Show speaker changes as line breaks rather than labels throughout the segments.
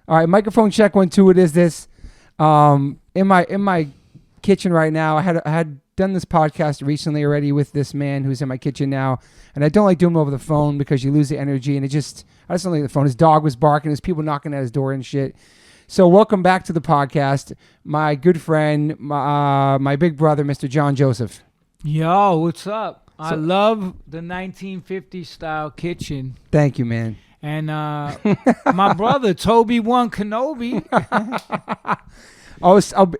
All right, microphone check 1 2. What is this? In my kitchen right now. I had done this podcast recently already with this man who's in my kitchen now, and I don't like doing it over the phone because you lose the energy, and I just don't like the phone. His dog was barking. There's people knocking at his door and shit. So welcome back to the podcast, my good friend, my big brother, Mr. John Joseph.
Yo, what's up? I love the 1950s style kitchen.
Thank you, man.
And my brother, Toby Kenobi.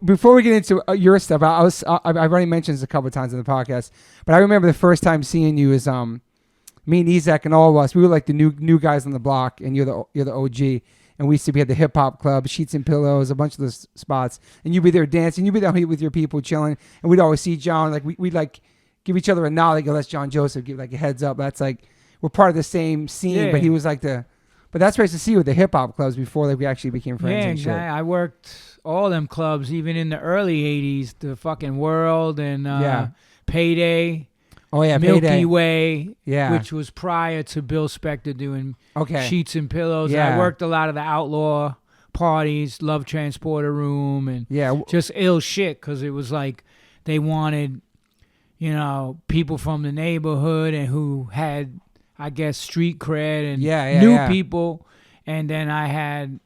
Before we get into your stuff, I've already mentioned this a couple of times in the podcast, but I remember the first time seeing you is me and Isaac and all of us. We were like the new guys on the block, and you're the OG. And we used to be at the hip hop club, Sheets and Pillows, a bunch of those spots, and you'd be there dancing. You'd be there with your people chilling, and we'd always see John. Like we'd like give each other a nod. Like, oh, that's John Joseph. Give like a heads up. That's like we're part of the same scene. Yeah. But he was like But that's nice to see you with the hip hop clubs before like we actually became friends.
Yeah,
and shit.
I worked all them clubs, even in the early '80s, the fucking World and Payday.
Oh yeah,
Milky
Payday.
Way,
yeah,
which was prior to Bill Spector doing Sheets and Pillows.
Yeah.
I worked a lot of the outlaw parties, Love Transporter Room, and just ill shit because it was like they wanted, people from the neighborhood and who had, I guess, street cred and new people, and then I had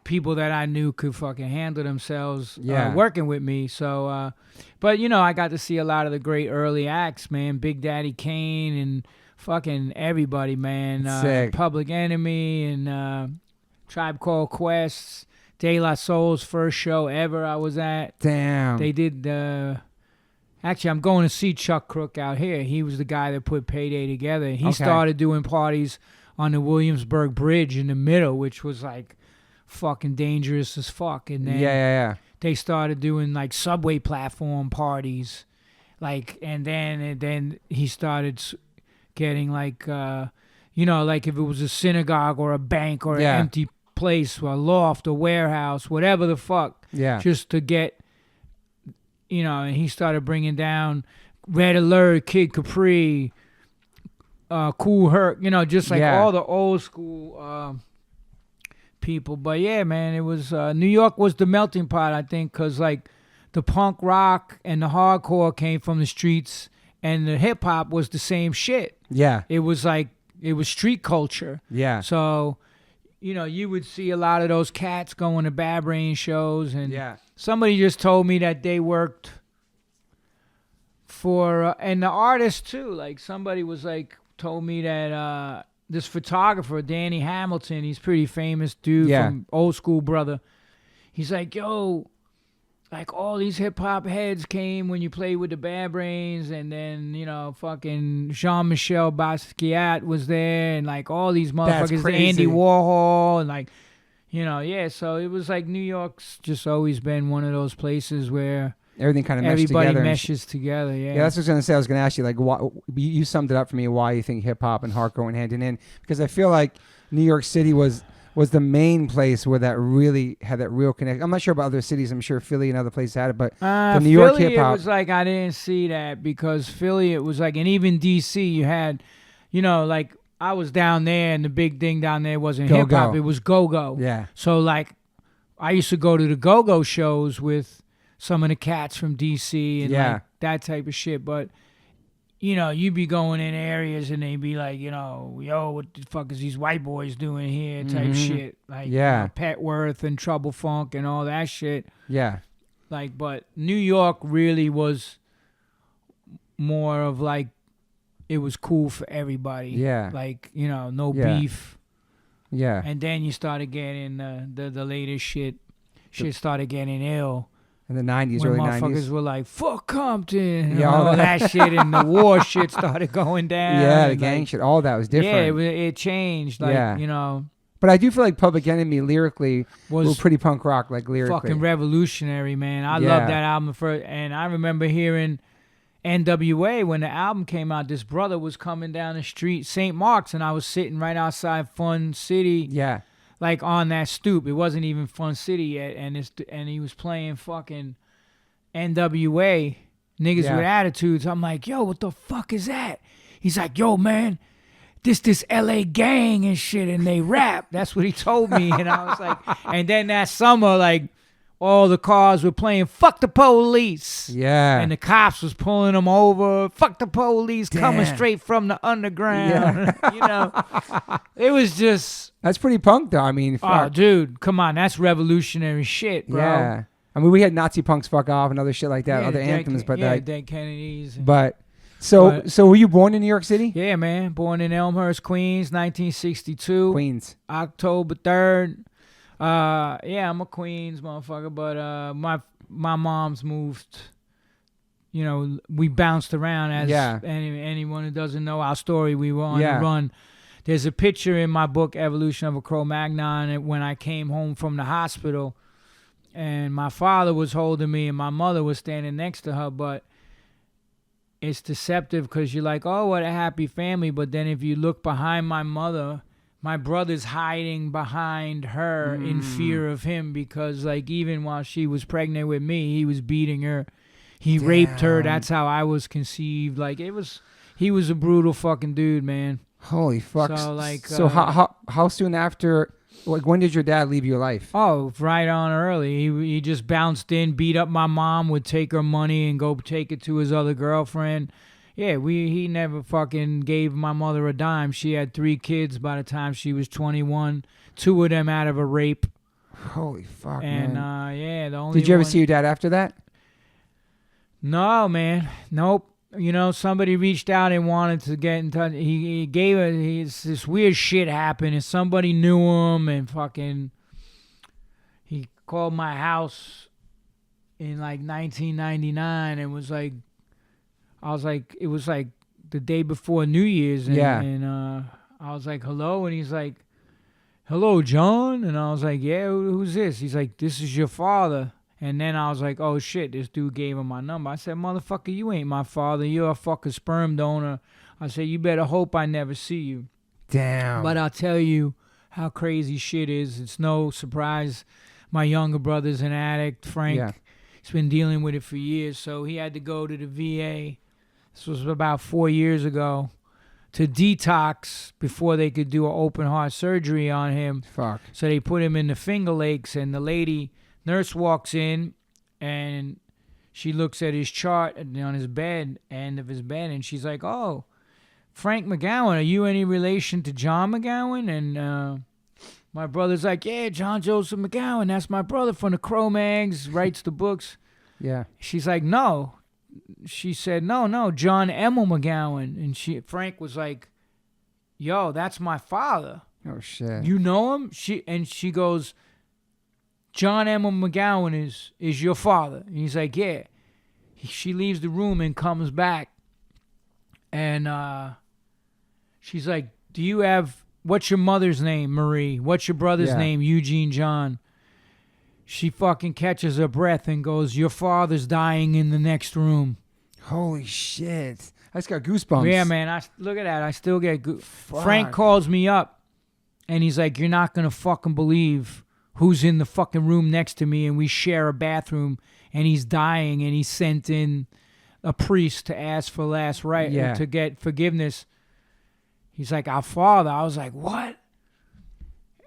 people that I knew could fucking handle themselves working with me. So, but I got to see a lot of the great early acts, man. Big Daddy Kane and fucking everybody, man. Public Enemy and Tribe Called Quest. De La Soul's first show ever I was at.
Damn.
They did actually, I'm going to see Chuck Crook out here. He was the guy that put Payday together. He started doing parties on the Williamsburg Bridge in the middle, which was like fucking dangerous as fuck. And then they started doing like subway platform parties, like, and then he started getting like like if it was a synagogue or a bank or an empty place or a loft or warehouse, whatever the fuck, just to get, and he started bringing down Red Alert, Kid Capri, Kool Herc, just like all the old school people. But yeah, man, it was New York was the melting pot, I think, because like the punk rock and the hardcore came from the streets, and the hip hop was the same shit. It was like it was street culture. So you would see a lot of those cats going to Bad Brain shows, and somebody just told me that they worked for and the artists too. Like somebody was like told me that this photographer, Danny Hamilton, he's pretty famous dude from Old School Brother. He's like, yo, like all these hip hop heads came when you played with the Bad Brains, and then fucking Jean-Michel Basquiat was there, and like all these motherfuckers, Andy Warhol, and like so it was like New York's just always been one of those places where
everything kind of
everybody meshes together. Yeah,
that's what I was gonna say. I was gonna ask you, like, you summed it up for me. Why you think hip hop and hardcore went hand in hand? Because I feel like New York City was the main place where that really had that real connection. I'm not sure about other cities. I'm sure Philly and other places had it, but the New York hip hop.
It was like I didn't see that because Philly, it was like, and even DC, you had, like I was down there, and the big thing down there wasn't hip hop. It was go-go.
Yeah.
So like, I used to go to the go-go shows with some of the cats from DC and like that type of shit. But, you'd be going in areas and they'd be like, yo, what the fuck is these white boys doing here type shit. Like Petworth and Trouble Funk and all that shit.
Yeah.
Like, but New York really was more of like, it was cool for everybody.
Yeah.
Like, no beef.
Yeah.
And then you started getting the latest shit. Shit started getting ill.
In the 90s,
when
early 90s.
Motherfuckers were like, fuck Compton. And all that shit. And the war shit started going down.
Yeah, the gang shit. All that was different.
Yeah, it changed. Like,
But I do feel like Public Enemy lyrically was pretty punk rock, like lyrically.
Fucking revolutionary, man. I love that album first. And I remember hearing NWA when the album came out. This brother was coming down the street, St. Mark's, and I was sitting right outside Fun City.
Yeah.
Like on that stoop. It wasn't even Fun City yet. And he was playing fucking NWA, Niggas with Attitudes. I'm like, yo, what the fuck is that? He's like, yo, man, this LA gang and shit, and they rap. That's what he told me. And I was like, and then that summer, like, all the cars were playing "Fuck the Police."
Yeah.
And the cops was pulling them over. "Fuck the police," coming
Damn.
straight from the underground.
Yeah.
It was just.
That's pretty punk, though. I mean,
Oh,
fuck.
dude, come on, that's revolutionary shit, bro.
Yeah. I mean, we had Nazi punks fuck off and other shit like that,
Yeah,
other anthems, but like,
Dead Kennedys.
so were you born in New York City?
Yeah, man, born in Elmhurst, Queens, 1962.
Queens.
October 3rd. Yeah, I'm a Queens motherfucker, but my mom's moved. You know, we bounced around as anyone who doesn't know our story. We were on the run. There's a picture in my book, Evolution of a Cro-Magnon, when I came home from the hospital, and my father was holding me, and my mother was standing next to her, but it's deceptive because you're like, oh, what a happy family, but then if you look behind my mother, my brother's hiding behind her in fear of him because, like, even while she was pregnant with me, he was beating her. He raped her. That's how I was conceived. Like, he was a brutal fucking dude, man.
Holy fuck.
So, like,
how soon after, like, when did your dad leave your life?
Oh, right on early. He just bounced in, beat up my mom, would take her money and go take it to his other girlfriend. Yeah, he never fucking gave my mother a dime. She had 3 kids by the time she was 21. 2 of them out of a rape.
Holy fuck,
and,
man.
yeah, the only
Did you ever
one...
see your dad after that?
No, man. Nope. You know, somebody reached out and wanted to get in touch. He gave this weird shit happened, and somebody knew him, and fucking... He called my house in, like, 1999 and was like... I was like, it was like the day before New Year's. And, and I was like, hello? And he's like, hello, John? And I was like, yeah, who's this? He's like, this is your father. And then I was like, oh, shit, this dude gave him my number. I said, motherfucker, you ain't my father. You're a fucking sperm donor. I said, you better hope I never see you.
Damn.
But I'll tell you how crazy shit is. It's no surprise. My younger brother's an addict, Frank.
Yeah.
He's been dealing with it for years. So he had to go to the VA. This was about 4 years ago, to detox before they could do an open heart surgery on him.
Fuck.
So they put him in the Finger Lakes, and the nurse walks in, and she looks at his chart on his bed, end of his bed, and she's like, oh, Frank McGowen, are you any relation to John McGowen? And my brother's like, yeah, John Joseph McGowen, that's my brother from the Cro-Mags, writes the books.
Yeah.
She's like, no. She said, no, John Emil McGowen. And Frank was like, yo, that's my father.
Oh, shit.
You know him? She goes, John Emil McGowen is your father. And he's like, yeah. She leaves the room and comes back. And she's like, what's your mother's name, Marie? What's your brother's name, Eugene John? She fucking catches her breath and goes, your father's dying in the next room.
Holy shit. I just got goosebumps.
Yeah, man. Look at that. I still get Frank calls me up, and he's like, you're not going to fucking believe who's in the fucking room next to me, and we share a bathroom, and he's dying, and he sent in a priest to ask for to get forgiveness. He's like, our father. I was like, what?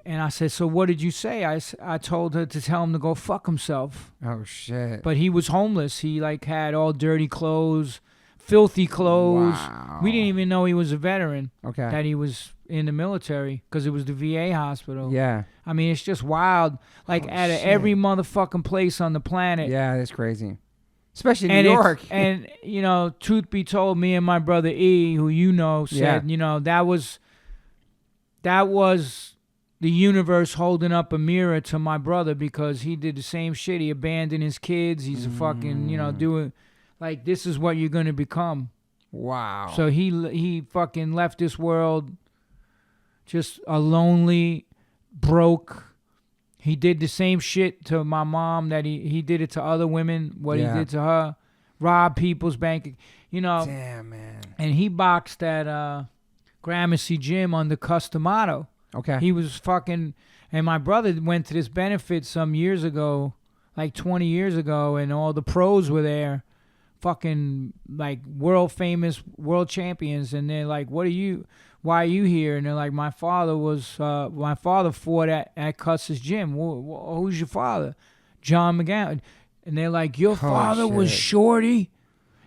And I said, so what did you say? I told her to tell him to go fuck himself.
Oh, shit.
But he was homeless. He, like, had all dirty clothes, filthy clothes.
Wow.
We didn't even know he was a veteran.
Okay.
That he was in the military because it was the VA hospital.
Yeah.
I mean, it's just wild. Like, out of every motherfucking place on the planet.
Yeah, that's crazy. Especially in New York.
And, you know, truth be told, me and my brother E, who you know, said, you know, that was the universe holding up a mirror to my brother because he did the same shit. He abandoned his kids. He's a fucking, you know, doing, like, this is what you're going to become.
Wow.
So he fucking left this world just a lonely, broke. He did the same shit to my mom that he did it to other women, what he did to her. Robbed people's bank, you know.
Damn, man.
And he boxed at Gramercy Gym under Customato.
Okay.
He was fucking, and my brother went to this benefit some years ago, like 20 years ago, and all the pros were there, fucking like world famous, world champions, and they're like, what are you why are you here? And they're like, my father fought at Cuss's gym. Who's your father? John McGowen. And they're like, your father was Shorty?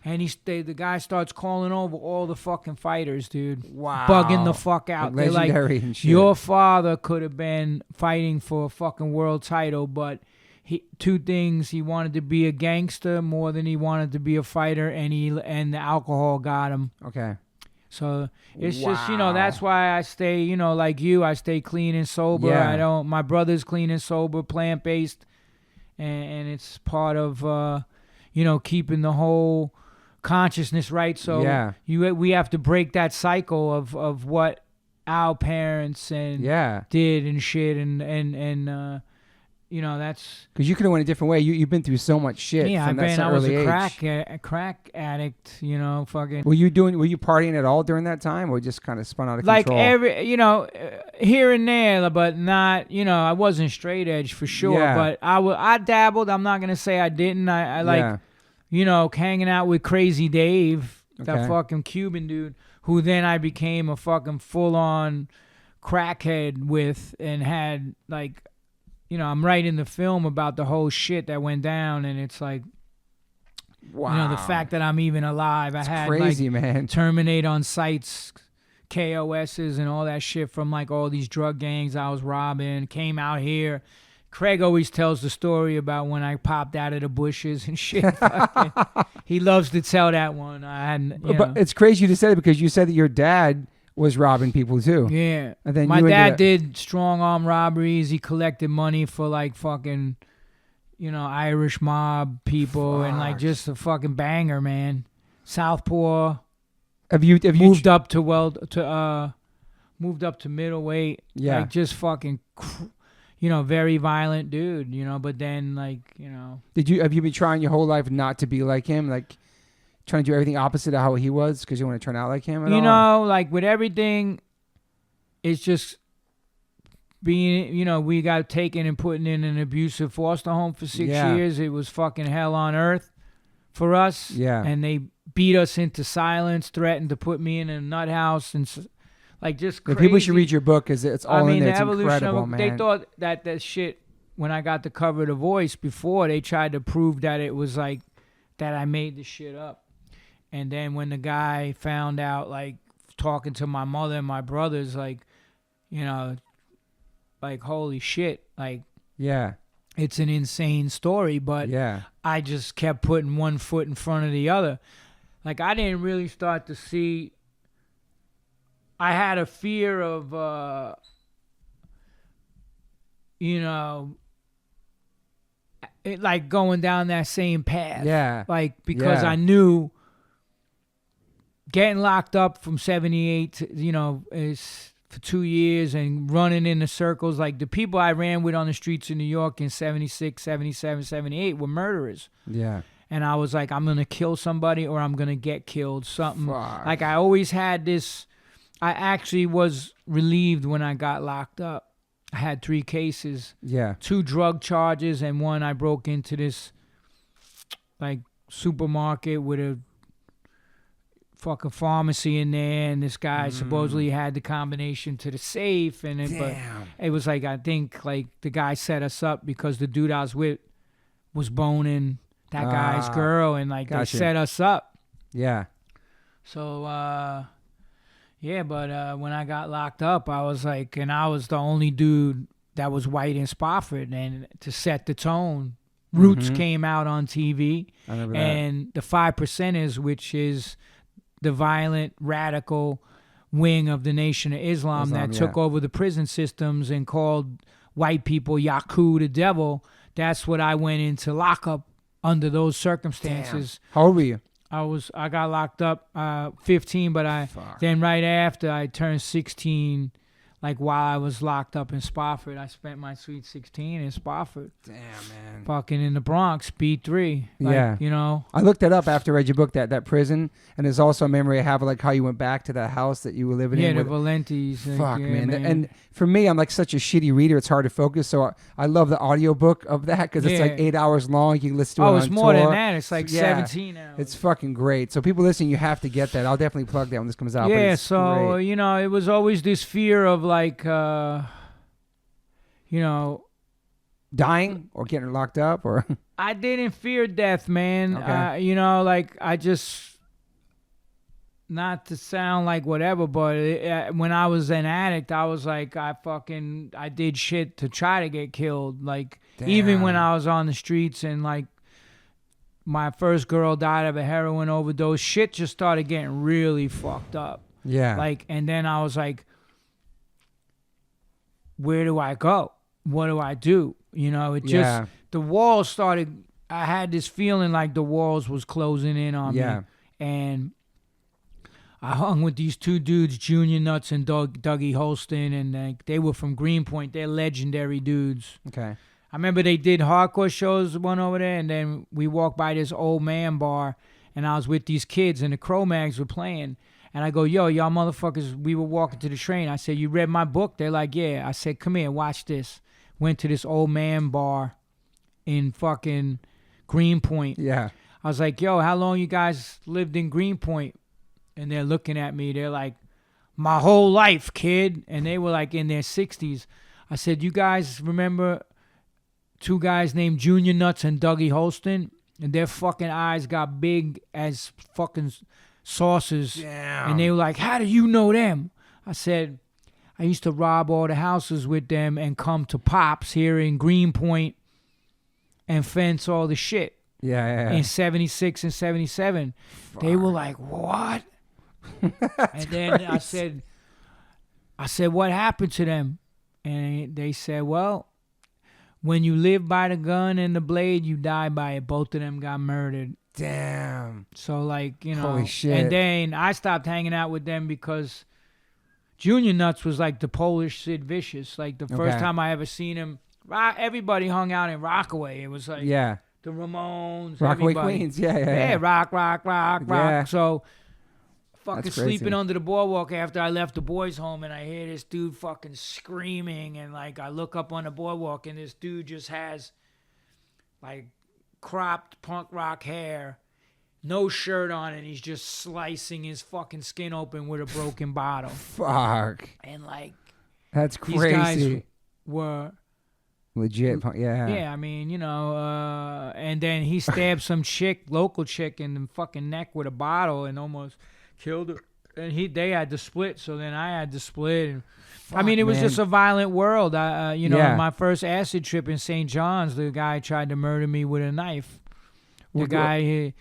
And the guy starts calling over all the fucking fighters, dude.
Wow.
Bugging the fuck out.
Like legendary and shit.
Your father could have been fighting for a fucking world title, but two things: he wanted to be a gangster more than he wanted to be a fighter, and the alcohol got him.
Okay.
So it's just, that's why I stay, like you, I stay clean and sober.
Yeah.
My brother's clean and sober, plant-based, and it's part of, keeping the whole consciousness right. So we have to break that cycle of what our parents did and shit, and that's
because you could have went a different way. You've been through so much shit.
Yeah,
from that
I was
early
a crack addict. Fucking.
Were you partying at all during that time, or just kind of spun out of
like
control?
Here and there, but not. I wasn't straight edge for sure, but I dabbled. I'm not gonna say I didn't. I like, hanging out with Crazy Dave, that fucking Cuban dude, who then I became a fucking full on crackhead with, and had like. I'm writing the film about the whole shit that went down, and it's like,
wow.
The fact that I'm even alive.
It's
I had
crazy, man.
Terminate on sites, KOSs, and all that shit from like all these drug gangs I was robbing. Came out here. Craig always tells the story about when I popped out of the bushes and shit. He loves to tell that one.
But it's crazy you just said it, because you said that your dad was robbing people too.
Yeah.
And then
my dad did strong arm robberies. He collected money for like fucking, Irish mob people. Fuck. And like just a fucking banger, man. Southpaw.
Have you
moved up to middleweight?
Yeah.
Like just fucking, very violent dude. But then like,
have you been trying your whole life not to be like him? Like, trying to do everything opposite of how he was because you want to turn out like him at all?
Like with everything, it's just being, we got taken and put in an abusive foster home for 6 years. It was fucking hell on earth for us.
Yeah.
And they beat us into silence, threatened to put me in a nut house, and like just crazy.
People should read your book because it's all in there. It's incredible, man.
They thought that shit, when I got the cover of The Voice before, they tried to prove that it was like, that I made the shit up. And then when the guy found out, like, talking to my mother and my brothers, like, like, holy shit, like,
yeah,
it's an insane story, but I just kept putting one foot in front of the other. Like, I didn't really start to see, I had a fear of, it, like, going down that same path.
Yeah.
Like, because I knew getting locked up from 78 to, is for 2 years and running in the circles. Like the people I ran with on the streets of New York in 76, 77, 78 were murderers.
Yeah.
And I was like, I'm going to kill somebody or I'm going to get killed. Something.
Fuck.
Like I always had this. I actually was relieved when I got locked up. I had 3 cases.
Yeah.
2 drug charges, and one I broke into this like supermarket with a fucking pharmacy in there, and this guy supposedly had the combination to the safe, and but it was like, I think like the guy set us up because the dude I was with was boning that guy's girl, and like they set us up.
Yeah.
So but when I got locked up, I was like, and I was the only dude that was white in Spofford, and to set the tone, Roots came out on TV,
I remember
and the 5%ers, which is the violent, radical wing of the Nation of Islam that took over the prison systems and called white people Yaku, the devil. That's what I went into lockup under those circumstances.
Damn. How old were you?
I got locked up 15, but then right after I turned 16, like while I was locked up in Spofford. I spent my sweet 16 in Spofford.
Damn, man.
Fucking in the Bronx, B3. Like,
yeah.
You know.
I looked that up after I read your book, that prison, and there's also a memory I have of like how you went back to that house that you were living in.
Yeah, the
with,
Valentes.
Fuck,
yeah,
man. And for me, I'm like such a shitty reader. It's hard to focus. So I love the audiobook of that because it's like 8 hours long. You can listen to it on
it's more
tour.
than that. It's like 17 hours.
It's fucking great. So people listening, you have to get that. I'll definitely plug that when this comes out.
Yeah,
so
great. You know, it was always this fear of like, you know,
dying or getting locked up or.
I didn't fear death, man.
Okay.
You know, like I just, not to sound like whatever, but when I was an addict, I was like, I did shit to try to get killed. Like, even when I was on the streets and like my first girl died of a heroin overdose, shit just started getting really fucked up.
Yeah.
Like, and then I was like, where do I go? What do I do? You know, it just, the walls started, I had this feeling like the walls was closing in on me. And I hung with these two dudes, Junior Nuts and Dougie Holston, and they were from Greenpoint. They're legendary dudes.
Okay.
I remember they did hardcore shows, one over there, and then we walked by this old man bar, and I was with these kids, and the Cro-Mags were playing. And I go, yo, y'all motherfuckers, we were walking to the train. I said, you read my book? They're like, yeah. I said, come here, watch this. Went to this old man bar in fucking Greenpoint.
Yeah.
I was like, yo, how long you guys lived in Greenpoint? And they're looking at me. They're like, my whole life, kid. And they were like in their 60s. I said, you guys remember two guys named Junior Nuts and Dougie Holston? And their fucking eyes got big as fucking saucers.
Damn.
And they were like, how do you know them? I said, I used to rob all the houses with them and come to Pops here in Greenpoint and fence all the shit.
Yeah.
In 76 and 77. Fuck. They were like, what? And then
crazy.
I said, what happened to them? And they said, well, when you live by the gun and the blade, you die by it. Both of them got murdered.
Damn.
So, like, you know.
Holy shit.
And then I stopped hanging out with them because Junior Nuts was like the Polish Sid Vicious. Like, the first time I ever seen him, everybody hung out in Rockaway. It was like the Ramones.
Rockaway
everybody.
Queens. Yeah.
Rock.
Yeah.
So, fucking sleeping under the boardwalk after I left the boys' home, and I hear this dude fucking screaming, and like I look up on the boardwalk, and this dude just has like cropped punk rock hair, no shirt on, and he's just slicing his fucking skin open with a broken bottle.
Fuck.
And like,
that's crazy.
These guys were
legit.
Yeah, I mean, you know, and then he stabbed some local chick in the fucking neck with a bottle and almost killed her. And they had to split, so then I had to split. And, I mean, it was just a violent world. You know, my first acid trip in St. John's, the guy tried to murder me with a knife. The guy,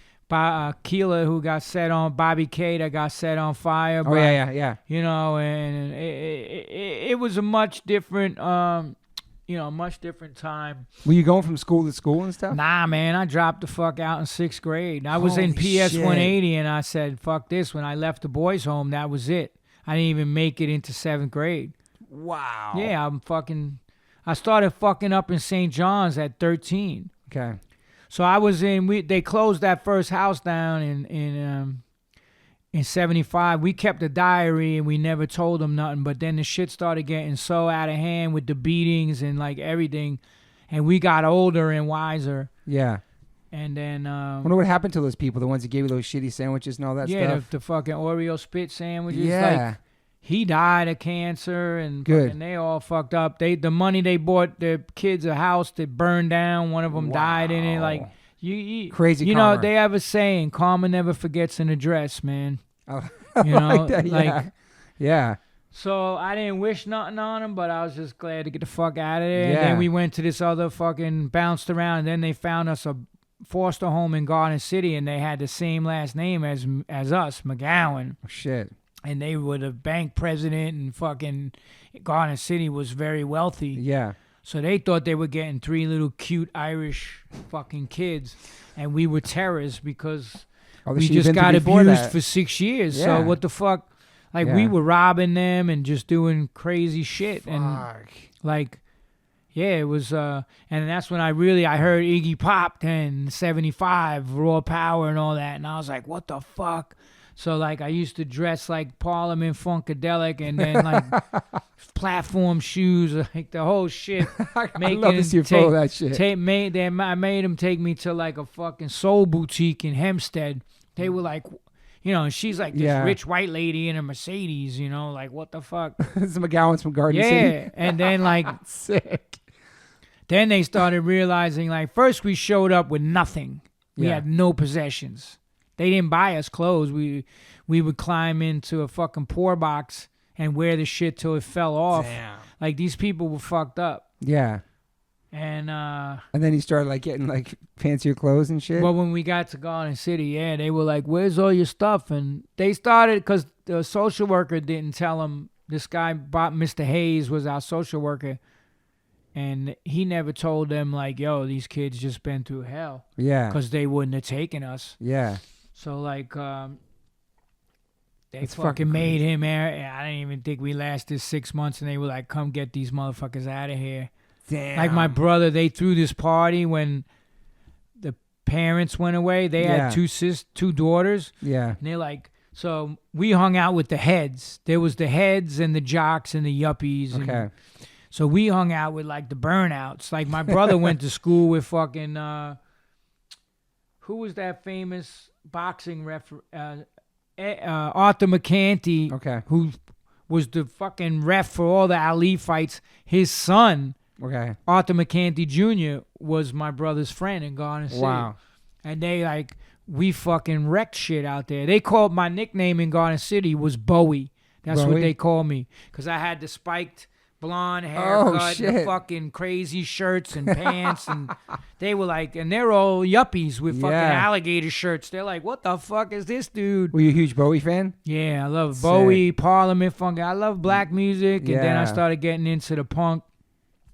Keela, who got set on, Bobby K, that got set on fire.
Oh, yeah.
You know, and it was a much different, much different time.
Were you going from school to school and stuff?
Nah, man, I dropped the fuck out in 6th grade. I was in PS 180, and I said, fuck this. When I left the boys' home, that was it. I didn't even make it into 7th grade.
Wow.
Yeah, I started fucking up in St. John's at 13.
Okay.
So I was they closed that first house down in 75. We kept a diary and we never told them nothing, but then the shit started getting so out of hand with the beatings and like everything, and we got older and wiser. Yeah. And then
I wonder what happened to those people, the ones that gave you those shitty sandwiches and all that stuff.
Yeah, the fucking Oreo spit sandwiches.
Yeah.
Like, he died of cancer, and they all fucked up. The money they bought their kids a house that burned down. One of them died in it. Like
crazy.
You
karma.
know, they have a saying: "Karma never forgets an address." Man.
Oh,
you know,
like that, yeah.
So I didn't wish nothing on him, but I was just glad to get the fuck out of there.
Yeah.
And then we went to this other fucking bounced around, and then they found us a foster home in Garden City, and they had the same last name as us, McGowen.
Oh, shit.
And they were the bank president, and fucking Garden City was very wealthy.
Yeah.
So they thought they were getting 3 little cute Irish fucking kids, and we were terrorists because we just got abused for 6 years. Yeah. So what the fuck? Like we were robbing them and just doing crazy shit.
Fuck.
And like, yeah, it was, and that's when I heard Iggy Pop then, 75, Raw Power and all that. And I was like, what the fuck? So, like, I used to dress like Parliament Funkadelic and then, like, platform shoes, like, the whole shit.
I love to see you follow that shit.
I made them take me to, like, a fucking soul boutique in Hempstead. They were like, you know, and she's like this rich white lady in a Mercedes, you know, like, what the fuck?
This is McGowan's from Garden City.
Yeah, and then, like,
sick.
Then they started realizing, like, first we showed up with nothing. We had no possessions. They didn't buy us clothes. We would climb into a fucking pour box and wear the shit till it fell off.
Damn.
Like, these people were fucked up.
Yeah.
And
then he started, like, getting, like, fancier clothes and shit?
Well, when we got to Garden City, they were like, where's all your stuff? And they started, because the social worker didn't tell them. This guy, Mr. Hayes, was our social worker. And he never told them, like, yo, these kids just been through hell.
Yeah.
Because they wouldn't have taken us.
Yeah.
So, like, they fucking made him air. I didn't even think we lasted 6 months, and they were like, come get these motherfuckers out of here.
Damn.
Like, my brother, they threw this party when the parents went away. They had two daughters.
Yeah.
And they're like, so we hung out with the heads. There was the heads and the jocks and the yuppies.
Okay.
And so we hung out with, like, the burnouts. Like, my brother went to school with fucking, who was that famous boxing Arthur McCanty, who was the fucking ref for all the Ali fights. His son, Arthur McCanty Jr., was my brother's friend in Garden City. Wow. And they, like, we fucking wrecked shit out there. They called, my nickname in Garden City was Bowie. That's what they called me, because I had the spiked blonde haircut, the fucking crazy shirts and pants, and they were like, and they're all yuppies with fucking alligator shirts. They're like, what the fuck is this dude?
Were you a huge Bowie fan?
Yeah, I love Bowie, Parliament Funk. I love black music, and then I started getting into the punk,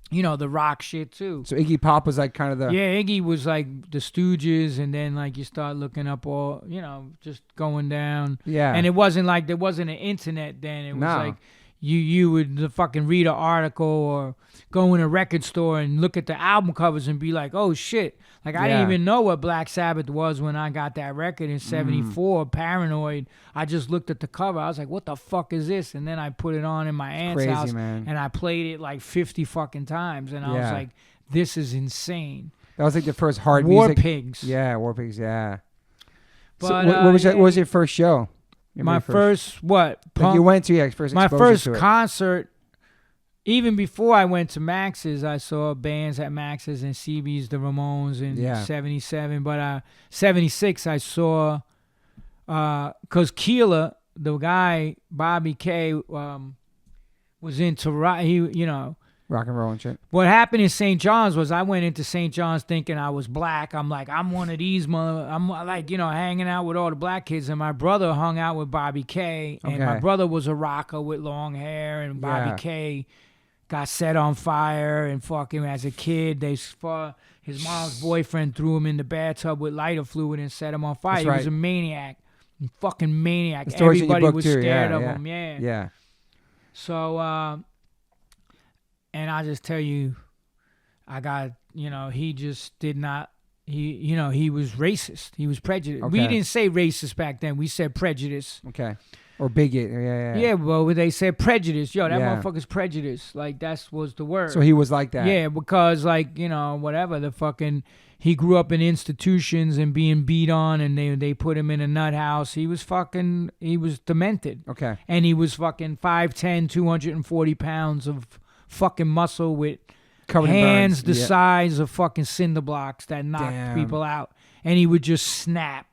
you know, the rock shit too.
So Iggy Pop was like kind of the...
Yeah, Iggy was like the Stooges, and then like you start looking up all, you know, just going down. Yeah. And it wasn't like, there wasn't an internet then. It was like, you would fucking read an article or go in a record store and look at the album covers and be like, oh shit. Like, I didn't even know what Black Sabbath was when I got that record in 74, Paranoid. I just looked at the cover. I was like, what the fuck is this? And then I put it on in my aunt's house, man. And I played it like 50 fucking times. And I was like, this is insane.
That was like the first hard
War
music.
Pigs.
Yeah, War Pigs, yeah.
But,
so what was your first show?
My first what?
Like you went to first
my
exposure
first
to it.
concert. Even before I went to Max's, I saw bands at Max's and CB's, the Ramones in 77. But 76, I saw because Keeler, the guy Bobby K, was into rock
and roll and shit.
What happened in St. John's was I went into St. John's thinking I was black. I'm like, I'm one of these I'm like, hanging out with all the black kids. And my brother hung out with Bobby K. And my brother was a rocker with long hair. And Bobby K got set on fire. And fucking as a kid, his mom's boyfriend threw him in the bathtub with lighter fluid and set him on fire. He was a maniac. Fucking maniac. Everybody was scared of him. Yeah. So, and I just tell you, I got, he just did not, he was racist. He was prejudiced. We didn't say racist back then. We said prejudice.
Okay. Or bigot.
Yeah, well, they said prejudice. Yo, that motherfucker's prejudice. Like, that was the word.
So he was like that.
Yeah, because, like, whatever, he grew up in institutions and being beat on, and they put him in a nut house. He was demented. Okay. And he was fucking 5'10", 240 pounds of fucking muscle with hands the size of fucking cinder blocks that knocked people out. And he would just snap.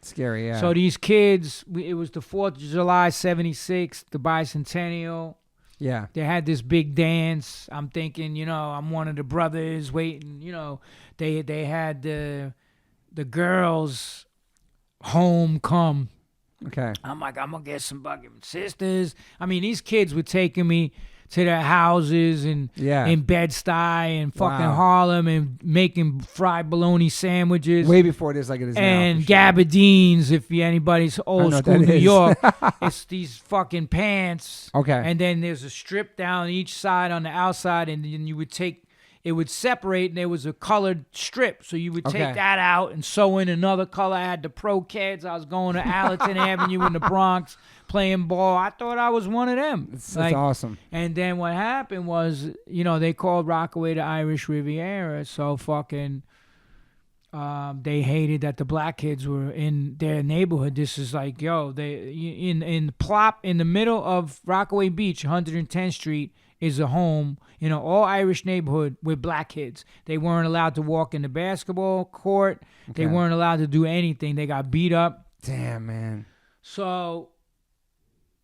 Scary, yeah.
So these kids, it was the 4th of July, 76, the bicentennial. Yeah. They had this big dance. I'm thinking, I'm one of the brothers waiting, they had the girls home come. Okay. I'm like, I'm going to get some fucking sisters. I mean, these kids were taking me to their houses and in Bed-Stuy and fucking Harlem and making fried bologna sandwiches.
Way before it is like it is now.
And Gabardines, if anybody's old school New York. It's these fucking pants.
Okay.
And then there's a strip down each side on the outside, and then you would take, it would separate, and there was a colored strip. So you would take that out and sew in another color. I had the Pro Kids. I was going to Allerton Avenue in the Bronx playing ball. I thought I was one of them.
That's awesome.
And then what happened was, they called Rockaway the Irish Riviera. So fucking, they hated that the black kids were in their neighborhood. This is like, in Plop, in the middle of Rockaway Beach, 110th Street, is a home in an all-Irish neighborhood with black kids. They weren't allowed to walk in the basketball court. They weren't allowed to do anything. They got beat up.
Damn, man.
So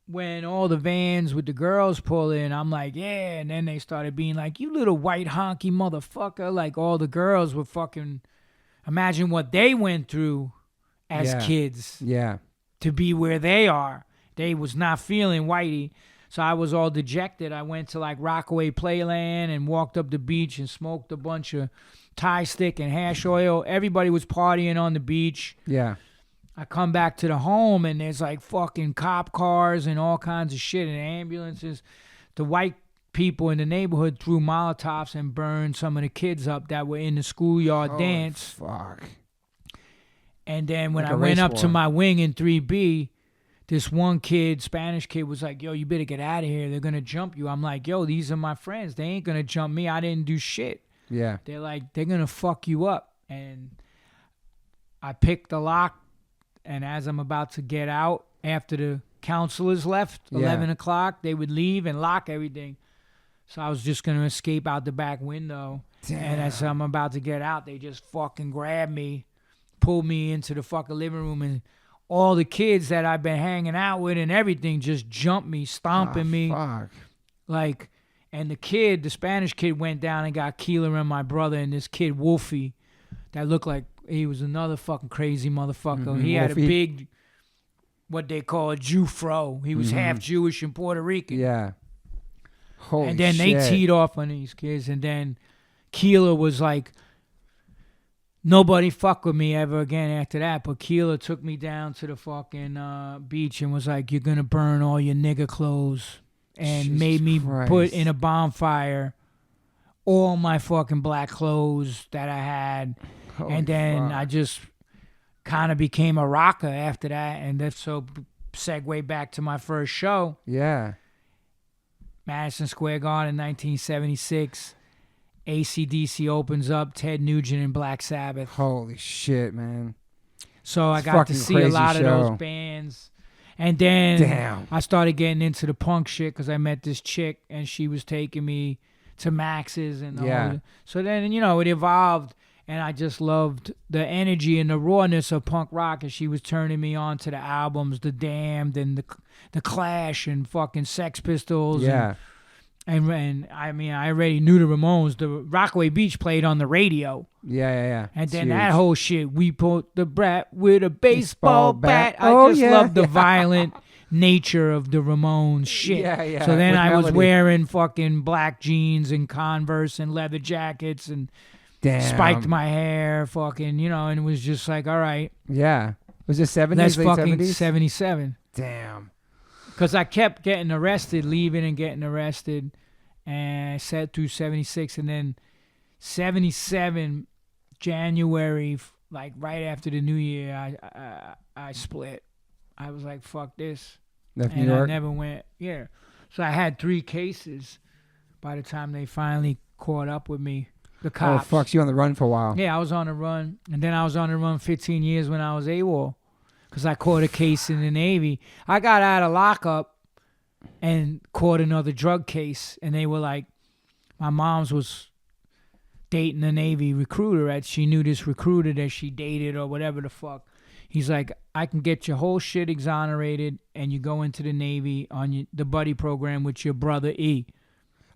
when all the vans with the girls pull in, I'm like, yeah. And then they started being like, you little white honky motherfucker. Like all the girls were fucking, imagine what they went through as kids.
Yeah.
To be where they are. They was not feeling whitey. So I was all dejected. I went to like Rockaway Playland and walked up the beach and smoked a bunch of Thai stick and hash oil. Everybody was partying on the beach.
Yeah.
I come back to the home and there's like fucking cop cars and all kinds of shit and ambulances. The white people in the neighborhood threw Molotovs and burned some of the kids up that were in the schoolyard dance.
Fuck.
And then when I went up to my wing in 3B, this one kid, Spanish kid, was like, yo, you better get out of here. They're going to jump you. I'm like, yo, these are my friends. They ain't going to jump me. I didn't do shit.
Yeah.
They're like, they're going to fuck you up. And I picked the lock, and as I'm about to get out, after the counselors left, 11 o'clock, they would leave and lock everything. So I was just going to escape out the back window.
Damn.
And as I'm about to get out, they just fucking grabbed me, pulled me into the fucking living room, and all the kids that I've been hanging out with and everything just jumped me, stomping me.
Fuck.
Like, and the Spanish kid went down and got Keeler and my brother and this kid, Wolfie, that looked like he was another fucking crazy motherfucker. Mm-hmm. He had a big, what they call a Jew fro. He was half Jewish and Puerto Rican.
Yeah. Holy
and then
shit.
they teed off on these kids. And then Keeler was like, nobody fuck with me ever again after that. But Keeler took me down to the fucking beach and was like, you're going to burn all your nigger clothes. And
Jesus
made me
Christ.
put in a bonfire all my fucking black clothes that I had.
Holy
and then
fuck.
I just kind of became a rocker after that. And that's so segue back to my first show.
Yeah.
Madison Square Garden, 1976. AC/DC opens up, Ted Nugent and Black Sabbath.
Holy shit, man.
So I got to see a lot of those bands. And then I started getting into the punk shit because I met this chick and she was taking me to Max's. And so then, it evolved. And I just loved the energy and the rawness of punk rock. And she was turning me on to the albums, The Damned and the Clash and fucking Sex Pistols.
Yeah.
And I mean, I already knew the Ramones. The Rockaway Beach played on the radio.
Yeah.
And then that whole shit, we put the brat with a baseball bat. I just love the violent nature of the Ramones shit. Yeah. So then I was wearing fucking black jeans and Converse and leather jackets and spiked my hair, fucking, and it was just like, all right.
Yeah. Was it 70s,
That's
late
fucking
70s?
77.
Damn.
Because I kept getting arrested, leaving and getting arrested, and I sat through 76, and then 77, January, like right after the New Year, I split. I was like, fuck this.
Left New York?
I never went, So I had 3 cases by the time they finally caught up with me, the cops.
Oh, fuck, you on the run for a while.
Yeah, I was on the run, and then I was on the run 15 years when I was AWOL. Because I caught a case in the Navy. I got out of lockup and caught another drug case. And they were like, my mom's was dating a Navy recruiter. She knew this recruiter that she dated or whatever the fuck. He's like, I can get your whole shit exonerated and you go into the Navy on the buddy program with your brother E.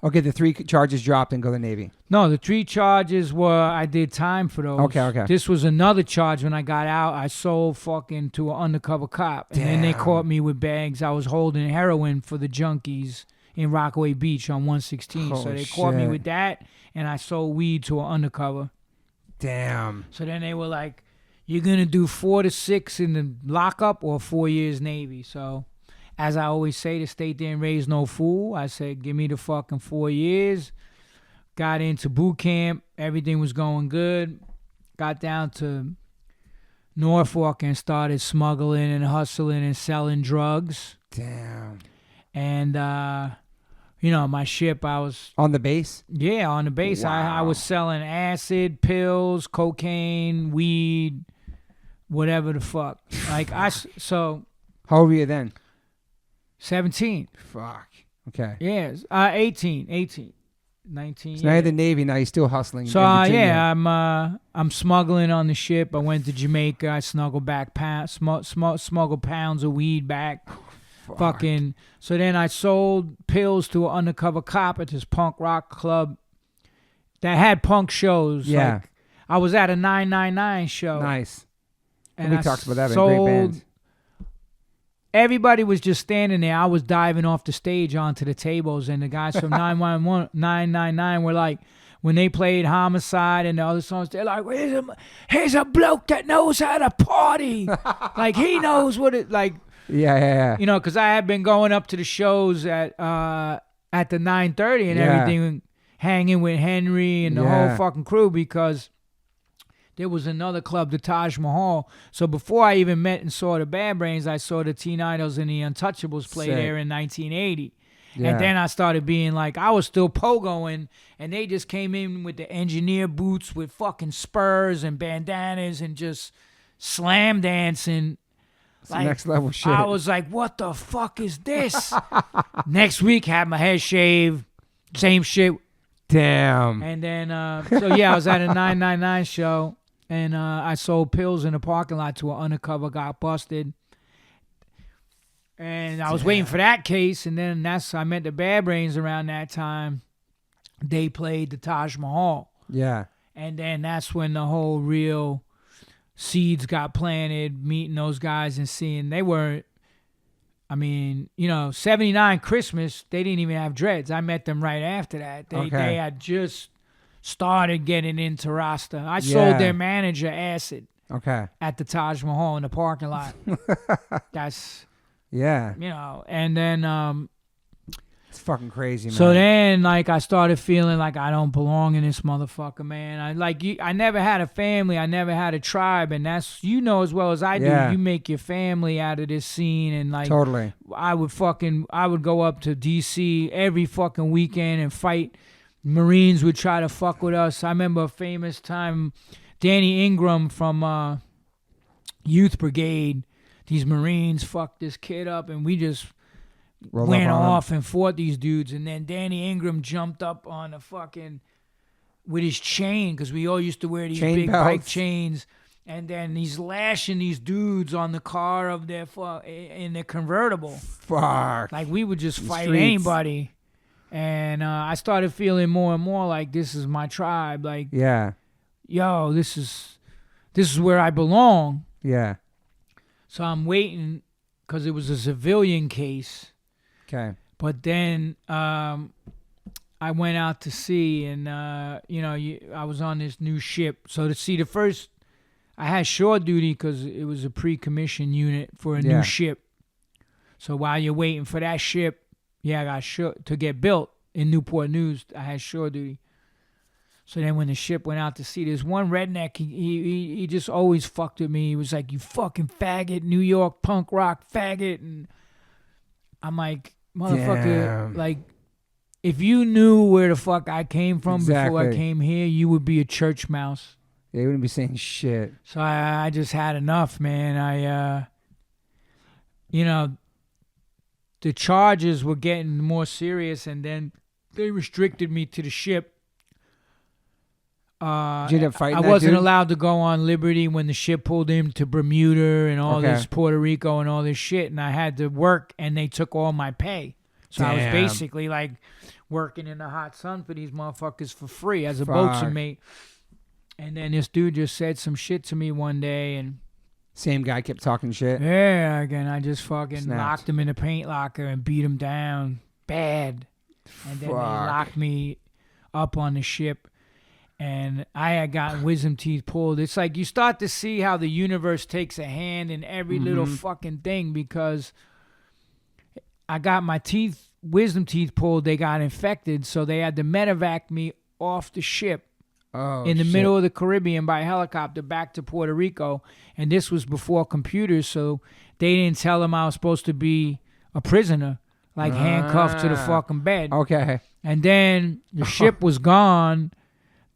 Okay, the 3 charges dropped and go to the Navy.
No, the 3 charges were, I did time for those.
Okay.
This was another charge when I got out. I sold fucking to an undercover cop. And then they caught me with bags. I was holding heroin for the junkies in Rockaway Beach on 116. So
Holy
they caught me
shit.
with that, and I sold weed to an undercover.
Damn.
So then they were like, you're going to do 4 to 6 in the lockup or 4 years Navy. So as I always say, the state didn't raise no fool. I said, give me the fucking 4 years. Got into boot camp. Everything was going good. Got down to Norfolk and started smuggling and hustling and selling drugs.
Damn.
And, my ship, I was...
On the base?
Yeah, on the base.
Wow.
I was selling acid, pills, cocaine, weed, whatever the fuck. So...
How old were you then?
17.
Fuck. Okay.
Yes. 18. 19.
So now you're the Navy. Now you're still hustling.
So
in Virginia.
I'm smuggling on the ship. I went to Jamaica. I smuggled back smuggled pounds of weed back.
Fuck.
Fucking. So then I sold pills to an undercover cop at this punk rock club that had punk shows.
Yeah.
Like, I was at a 999 show.
Nice.
And
we
I
talked about that.
sold.
Great band.
Everybody was just standing there. I was diving off the stage onto the tables, and the guys from 999 were like, when they played Homicide and the other songs, they're like, here's a bloke that knows how to party. Like, he knows what it, like.
Yeah.
You know, because I had been going up to the shows at the 930 and everything, hanging with Henry and the whole fucking crew, because there was another club, the Taj Mahal. So before I even met and saw the Bad Brains, I saw the Teen Idols and the Untouchables play there in 1980. Yeah. And then I started being like, I was still pogoing, and they just came in with the engineer boots with fucking spurs and bandanas and just slam dancing.
Like, next level shit.
I was like, what the fuck is this? Next week, had my head shaved, same shit.
Damn.
And then, I was at a 999 show. And I sold pills in the parking lot to an undercover, got busted. And I was waiting for that case. And then I met the Bad Brains around that time. They played the Taj Mahal.
Yeah.
And then that's when the whole real seeds got planted, meeting those guys and seeing they weren't. 79 Christmas, they didn't even have dreads. I met them right after that. They had just started getting into Rasta. I sold their manager acid.
Okay.
At the Taj Mahal in the parking lot. That's and then
it's fucking crazy, man.
So then I started feeling like I don't belong in this motherfucker, man. I never had a family, I never had a tribe, and that's as well as I do. You make your family out of this scene, and
totally.
I would go up to DC every fucking weekend and fight. Marines would try to fuck with us. I remember a famous time, Danny Ingram from Youth Brigade. These Marines fucked this kid up, and we just went off and fought these dudes. And then Danny Ingram jumped up on the fucking with his chain, because we all used to wear these big bike chains. And then he's lashing these dudes on the car of their in their convertible.
Fuck.
Like, we would just fight anybody. And I started feeling more and more like this is my tribe. Like, yo, this is where I belong.
Yeah. So
I'm waiting, because it was a civilian case.
Okay.
But then I went out to sea, and I was on this new ship. So to see the first, I had shore duty because it was a pre-commissioned unit for a new ship. So while you're waiting for that ship, I got to get built in Newport News. I had shore duty. So then when the ship went out to sea, there's one redneck, he just always fucked with me. He was like, you fucking faggot, New York punk rock faggot. And I'm like, motherfucker, like, if you knew where the fuck I came from before I came here, you would be a church mouse.
Yeah, you wouldn't be saying shit.
So I just had enough, man. The charges were getting more serious, and then they restricted me to the ship.
Did you end up fighting
I
that
wasn't
dude?
allowed to go on Liberty when the ship pulled into Bermuda and all this Puerto Rico and all this shit, and I had to work, and they took all my pay. So I was basically like working in the hot sun for these motherfuckers for free as a boatswain mate. And then this dude just said some shit to me one day, and
same guy kept talking shit.
Yeah, again, I just fucking locked him in the paint locker and beat him down. bad. And then they locked me up on the ship. And I had gotten wisdom teeth pulled. It's like you start to see how the universe takes a hand in every little fucking thing, because I got my wisdom teeth pulled. They got infected, so they had to medevac me off the ship in the middle of the Caribbean by helicopter back to Puerto Rico. And this was before computers, so they didn't tell them I was supposed to be a prisoner, like handcuffed to the fucking bed.
Okay.
And then the ship was gone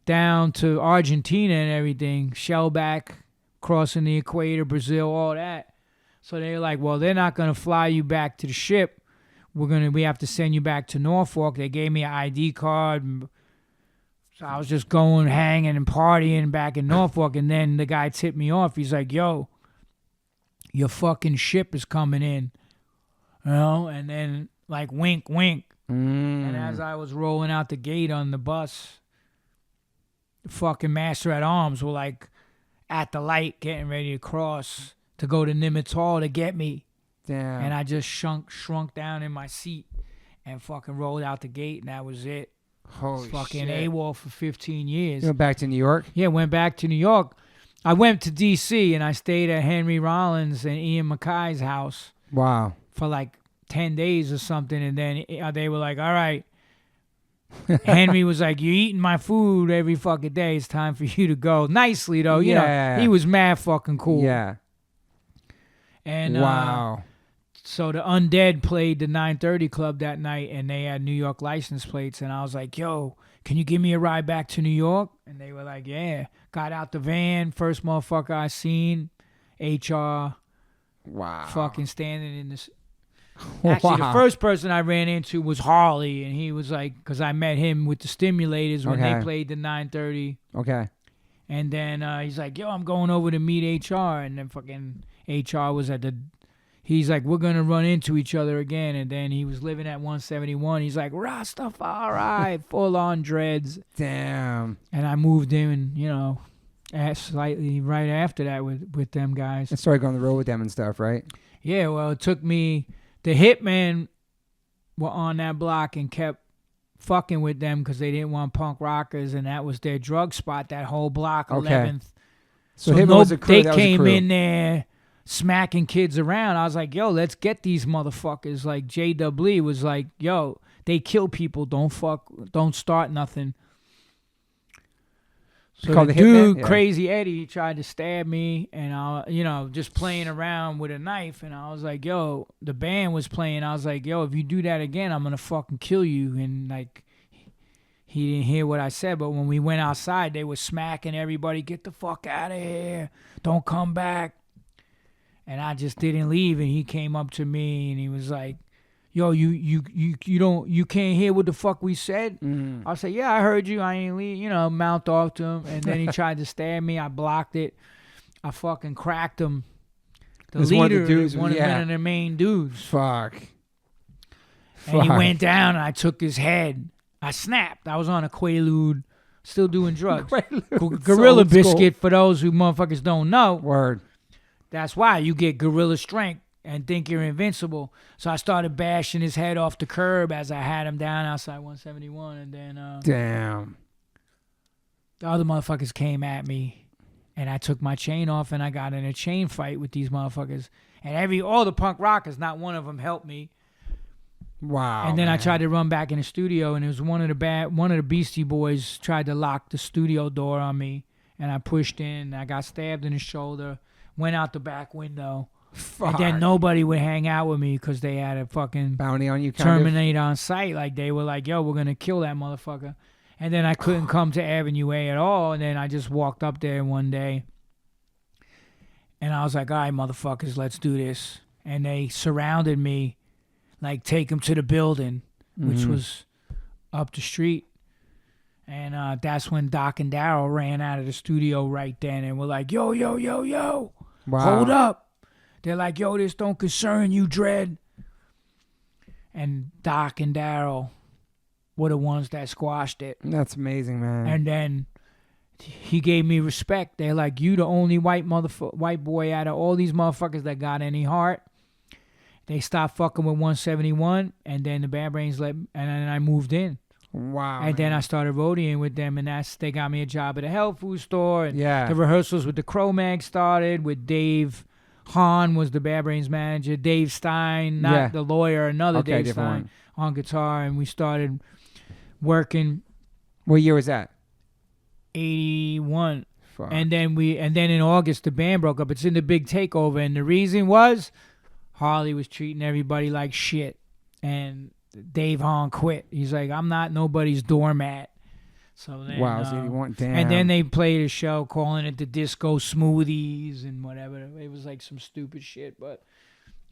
down to Argentina and everything, shellback, crossing the equator, Brazil, all that. So they were like, well, they're not going to fly you back to the ship. We have to send you back to Norfolk. They gave me an ID card. So I was just going, hanging and partying back in Norfolk. And then the guy tipped me off. He's like, yo, your fucking ship is coming in. You know? And then like wink, wink. And as I was rolling out the gate on the bus, the fucking master at arms were like at the light getting ready to cross to go to Nimitz Hall to get me.
Damn.
And I just shrunk down in my seat and fucking rolled out the gate, and that was it.
Holy
fucking
shit.
AWOL for 15 years.
You went back to New York?
Yeah, went back to New York. I went to D.C. and I stayed at Henry Rollins and Ian MacKay's house.
Wow.
For like 10 days or something, and then they were like, all right. Henry was like, you're eating my food every fucking day. It's time for you to go. Nicely, though. You know, he was mad fucking cool.
Yeah.
And
wow.
So the Undead played the 930 Club that night, and they had New York license plates. And I was like, yo, can you give me a ride back to New York? And they were like, yeah. Got out the van. First motherfucker I seen. HR.
Wow.
Fucking standing in this. Actually, the first person I ran into was Harley, and he was like, because I met him with the Stimulators when they played the 930.
Okay.
And then he's like, yo, I'm going over to meet HR. And then fucking HR was at the, he's like, we're going to run into each other again. And then he was living at 171. He's like, Rastafari, full on dreads.
Damn.
And I moved in, you know, slightly right after that with them guys.
And started going on the road with them and stuff, right?
Yeah, well, it took me, the Hitmen were on that block and kept fucking with them because they didn't want punk rockers, and that was their drug spot, that whole block, 11th. So was a crew. They came in there smacking kids around. I was like, yo, let's get these motherfuckers. Like J.W. was like, yo, they kill people. Don't start nothing. So the dude, Crazy Eddie, tried to stab me, and I, just playing around with a knife, and I was like, yo, the band was playing. I was like, yo, if you do that again, I'm gonna fucking kill you. And like, he didn't hear what I said, but when we went outside, they were smacking everybody, get the fuck out of here, don't come back. And I just didn't leave, and he came up to me, and he was like, yo, you can't hear what the fuck we said? I said, yeah, I heard you. I ain't leave, mouth off to him. And then he tried to stab me. I blocked it. I fucking cracked him. The leader was one of the main dudes.
Fuck.
And he went down, and I took his head. I snapped. I was on a Quaalude, still doing drugs. Gorilla Biscuit, for those who motherfuckers don't know.
Word. That's
why you get gorilla strength and think you're invincible. So I started bashing his head off the curb as I had him down outside 171, and then
damn,
the other motherfuckers came at me, and I took my chain off, and I got in a chain fight with these motherfuckers, and all the punk rockers, not one of them helped me.
Wow.
And then I tried to run back in the studio, and it was one of the Beastie Boys tried to lock the studio door on me, and I pushed in. I got stabbed in the shoulder, went out the back window.
Fuck.
And then nobody would hang out with me because they had a fucking
bounty on you,
terminate on sight. Like, they were like, yo, we're going to kill that motherfucker. And then I couldn't come to Avenue A at all. And then I just walked up there one day, and I was like, all right, motherfuckers, let's do this. And they surrounded me, like, take him to the building, which was up the street. And that's when Doc and Daryl ran out of the studio right then and were like, yo, yo, yo, yo, hold up. They're like, yo, this don't concern you, Dread. And Doc and Daryl were the ones that squashed it.
That's amazing, man.
And then he gave me respect. They're like, you the only white boy out of all these motherfuckers that got any heart. they stopped fucking with 171, and then the Bad Brains and then I moved in.
Wow.
And then I started roadieing with them, and they got me a job at a health food store. And
Yeah.
the rehearsals with the CroMags started with Dave Hahn was the Bad Brains manager, Dave Stein, not the lawyer, another Dave Stein on guitar, and we started working.
What year was that?
81.
Fuck.
And then in August the band broke up. It's in the big takeover, and the reason was Harley was treating everybody like shit, and Dave Hahn quit. He's like, I'm not nobody's doormat. So then,
wow, it's 81. Damn.
And then they played a show calling it the Disco Smoothies and whatever. It was like some stupid shit, but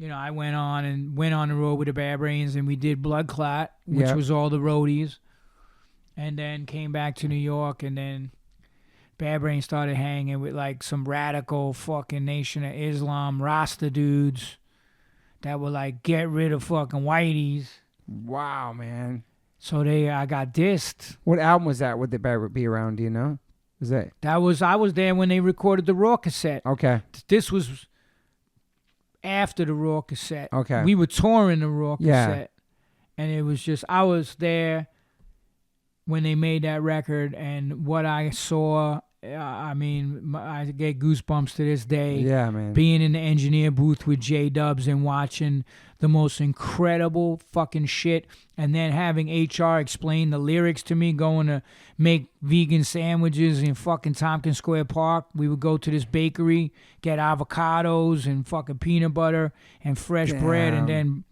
I went on the road with the Bad Brains, and we did Bloodclot, which was all the roadies, and then came back to New York, and then Bad Brains started hanging with like some radical fucking Nation of Islam Rasta dudes that were like, get rid of fucking whiteys.
Wow, man.
So I got dissed.
What album was that? Would the Bad be around? Do you know? Was that?
I was there when they recorded the Raw cassette.
Okay.
This was after the Raw cassette.
Okay.
We were touring the Raw cassette. And it was just, I was there when they made that record, and what I saw, I mean, I get goosebumps to this day.
Yeah, man.
Being in the engineer booth with J-Dubs and watching the most incredible fucking shit, and then having HR explain the lyrics to me, going to make vegan sandwiches in fucking Tompkins Square Park. We would go to this bakery, get avocados and fucking peanut butter and fresh bread, and then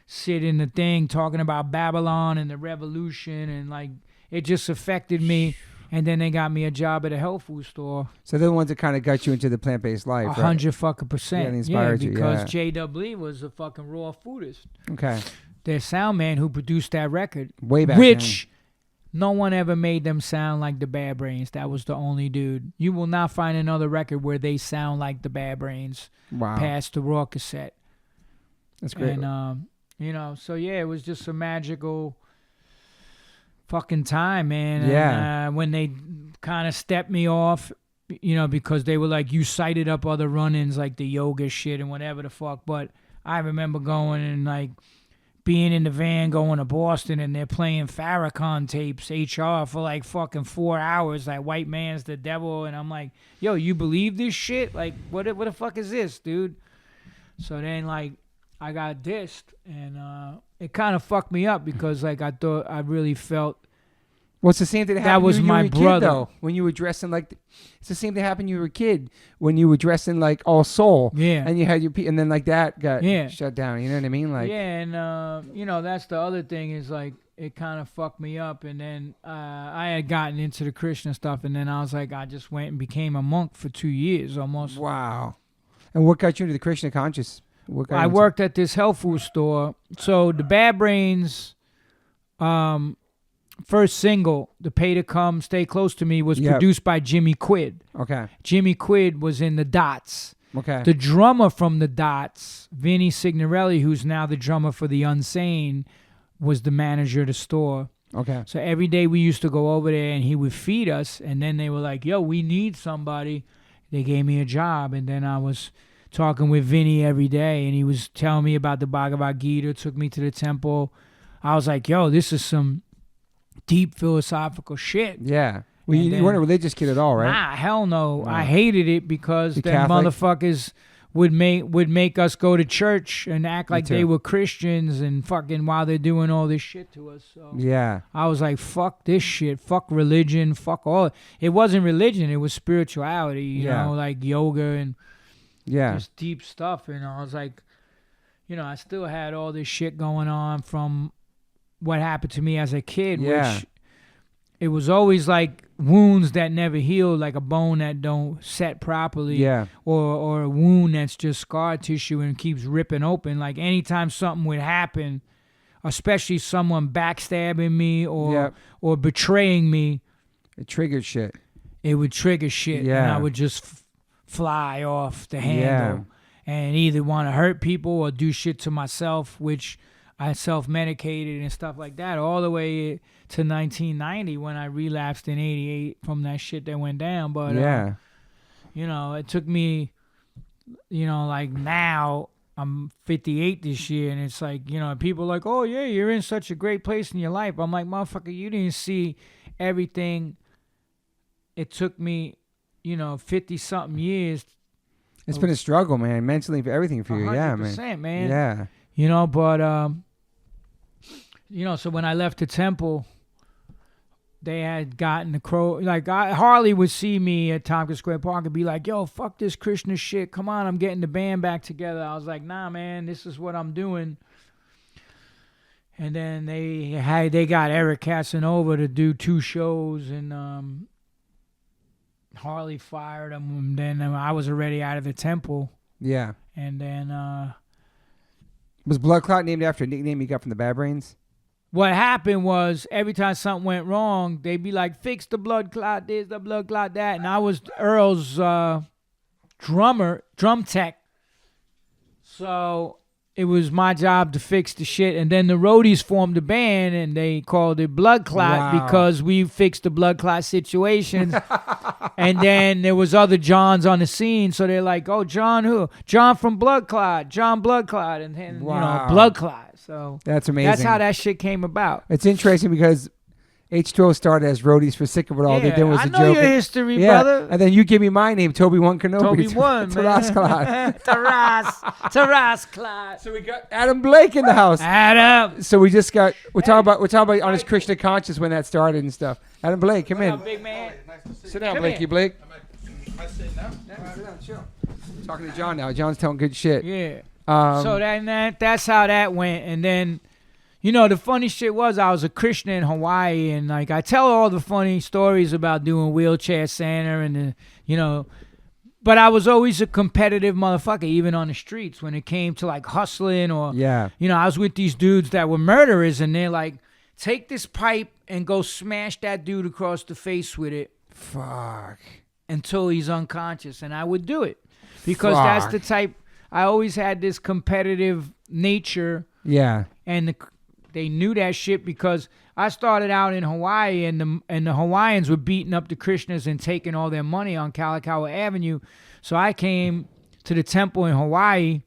sit in the thing talking about Babylon and the revolution, and like it just affected me. And then they got me a job at a health food store.
So they're the ones that kind of got you into the plant-based life,
100%.
Yeah, they inspired you,
because J.W. was a fucking raw foodist.
Okay.
Their sound man who produced that record.
Way back
which no one ever made them sound like the Bad Brains. That was the only dude. You will not find another record where they sound like the Bad Brains.
Wow.
Past the raw cassette.
That's great.
And, so yeah, it was just a magical fucking time, man.
Yeah.
And when they kind of stepped me off, because they were like, you cited up other run-ins like the yoga shit and whatever the fuck. But I remember going and like being in the van going to Boston, and they're playing Farrakhan tapes, HR, for like fucking 4 hours, like White Man's the Devil. And I'm like, yo, you believe this shit? Like, what the fuck is this, dude? So then like I got dissed, and it kind of fucked me up because like I thought I really felt.
Well, it's the same thing that happened
was
when you
my
were a kid,
brother.
though. When you were dressing like, it's the same thing that happened when you were a kid. When you were dressing like all soul, and you had and then like that got shut down. You know what I mean? Like,
and that's the other thing is like it kind of fucked me up, and then I had gotten into the Krishna stuff, and then I was like, I just went and became a monk for 2 years almost.
Wow. And what got you into the Krishna conscious?
I worked at this health food store. So the Bad Brains, first single, The Pay to Come, Stay Close to Me, was produced by Jimmy Quid.
Okay.
Jimmy Quid was in the Dots.
Okay.
The drummer from the Dots, Vinny Signorelli, who's now the drummer for the Unsane, was the manager of the store.
Okay.
So every day we used to go over there, and he would feed us, and then they were like, yo, we need somebody. They gave me a job, and then I was talking with Vinny every day, and he was telling me about the Bhagavad Gita, took me to the temple. I was like, yo, this is some deep philosophical shit.
Yeah. Well, you weren't a religious kid at all, right?
Nah, hell no.
Wow.
I hated it because them motherfuckers would make us go to church and act like they were Christians and fucking while they're doing all this shit to us. So
yeah.
I was like, fuck this shit. Fuck religion. Fuck all. It wasn't religion. It was spirituality, you know, like yoga and just deep stuff. And I was like, I still had all this shit going on from what happened to me as a kid, which it was always like wounds that never healed, like a bone that don't set properly, or a wound that's just scar tissue and keeps ripping open. Like anytime something would happen, especially someone backstabbing me or betraying me,
it triggered shit.
It would trigger shit, and I would just fly off the handle and either want to hurt people or do shit to myself, which I self-medicated and stuff like that all the way to 1990 when I relapsed in 88 from that shit that went down. But, it took me, like now I'm 58 this year, and it's like, people are like, oh, yeah, you're in such a great place in your life. I'm like, motherfucker, you didn't see everything. It took me, 50-something years.
It's been a struggle, man, mentally, for everything for you. Yeah, man.
Yeah. But, so when I left the temple, they had gotten the Harley would see me at Tompkins Square Park and be like, yo, fuck this Krishna shit. Come on, I'm getting the band back together. I was like, nah, man, this is what I'm doing. And then they got Eric Casanova to do 2 shows, and Harley fired him. And then I was already out of the temple.
Yeah.
And then...
was Bloodclot named after a nickname you got from the Bad Brains?
What happened was every time something went wrong, they'd be like, fix the blood clot this, the blood clot that. And I was Earl's drum tech. So it was my job to fix the shit. And then the roadies formed a band, and they called it Bloodclot because we fixed the blood clot situations. And then there was other Johns on the scene. So they're like, oh, John who? John from Bloodclot. John Bloodclot. And then, Bloodclot. So
that's amazing.
That's how that shit came about.
It's interesting because H2O started as roadies for Sick of It All.
Yeah,
they did was
I
a
know
joke.
your history, brother.
And then you give me my name, Toby One Kenobi.
Toby One, man. Taras Clot.
So we got Adam Blake in the house.
Adam.
So we're talking about on his Krishna conscious when that started and stuff. Adam Blake, come in.
Up, big man?
Sit down, Blakey Blake.
Am I sitting now?
Sit down, chill. Talking to John now. John's telling good shit.
Yeah. So that's how that went. And then, the funny shit was I was a Krishna in Hawaii, and like I tell all the funny stories about doing wheelchair Santa and but I was always a competitive motherfucker, even on the streets when it came to like hustling or I was with these dudes that were murderers, and they're like, take this pipe and go smash that dude across the face with it.
Fuck.
Until he's unconscious, and I would do it because that's the type. I always had this competitive nature.
Yeah.
And they knew that shit because I started out in Hawaii, and the Hawaiians were beating up the Krishnas and taking all their money on Kalakaua Avenue. So I came to the temple in Hawaii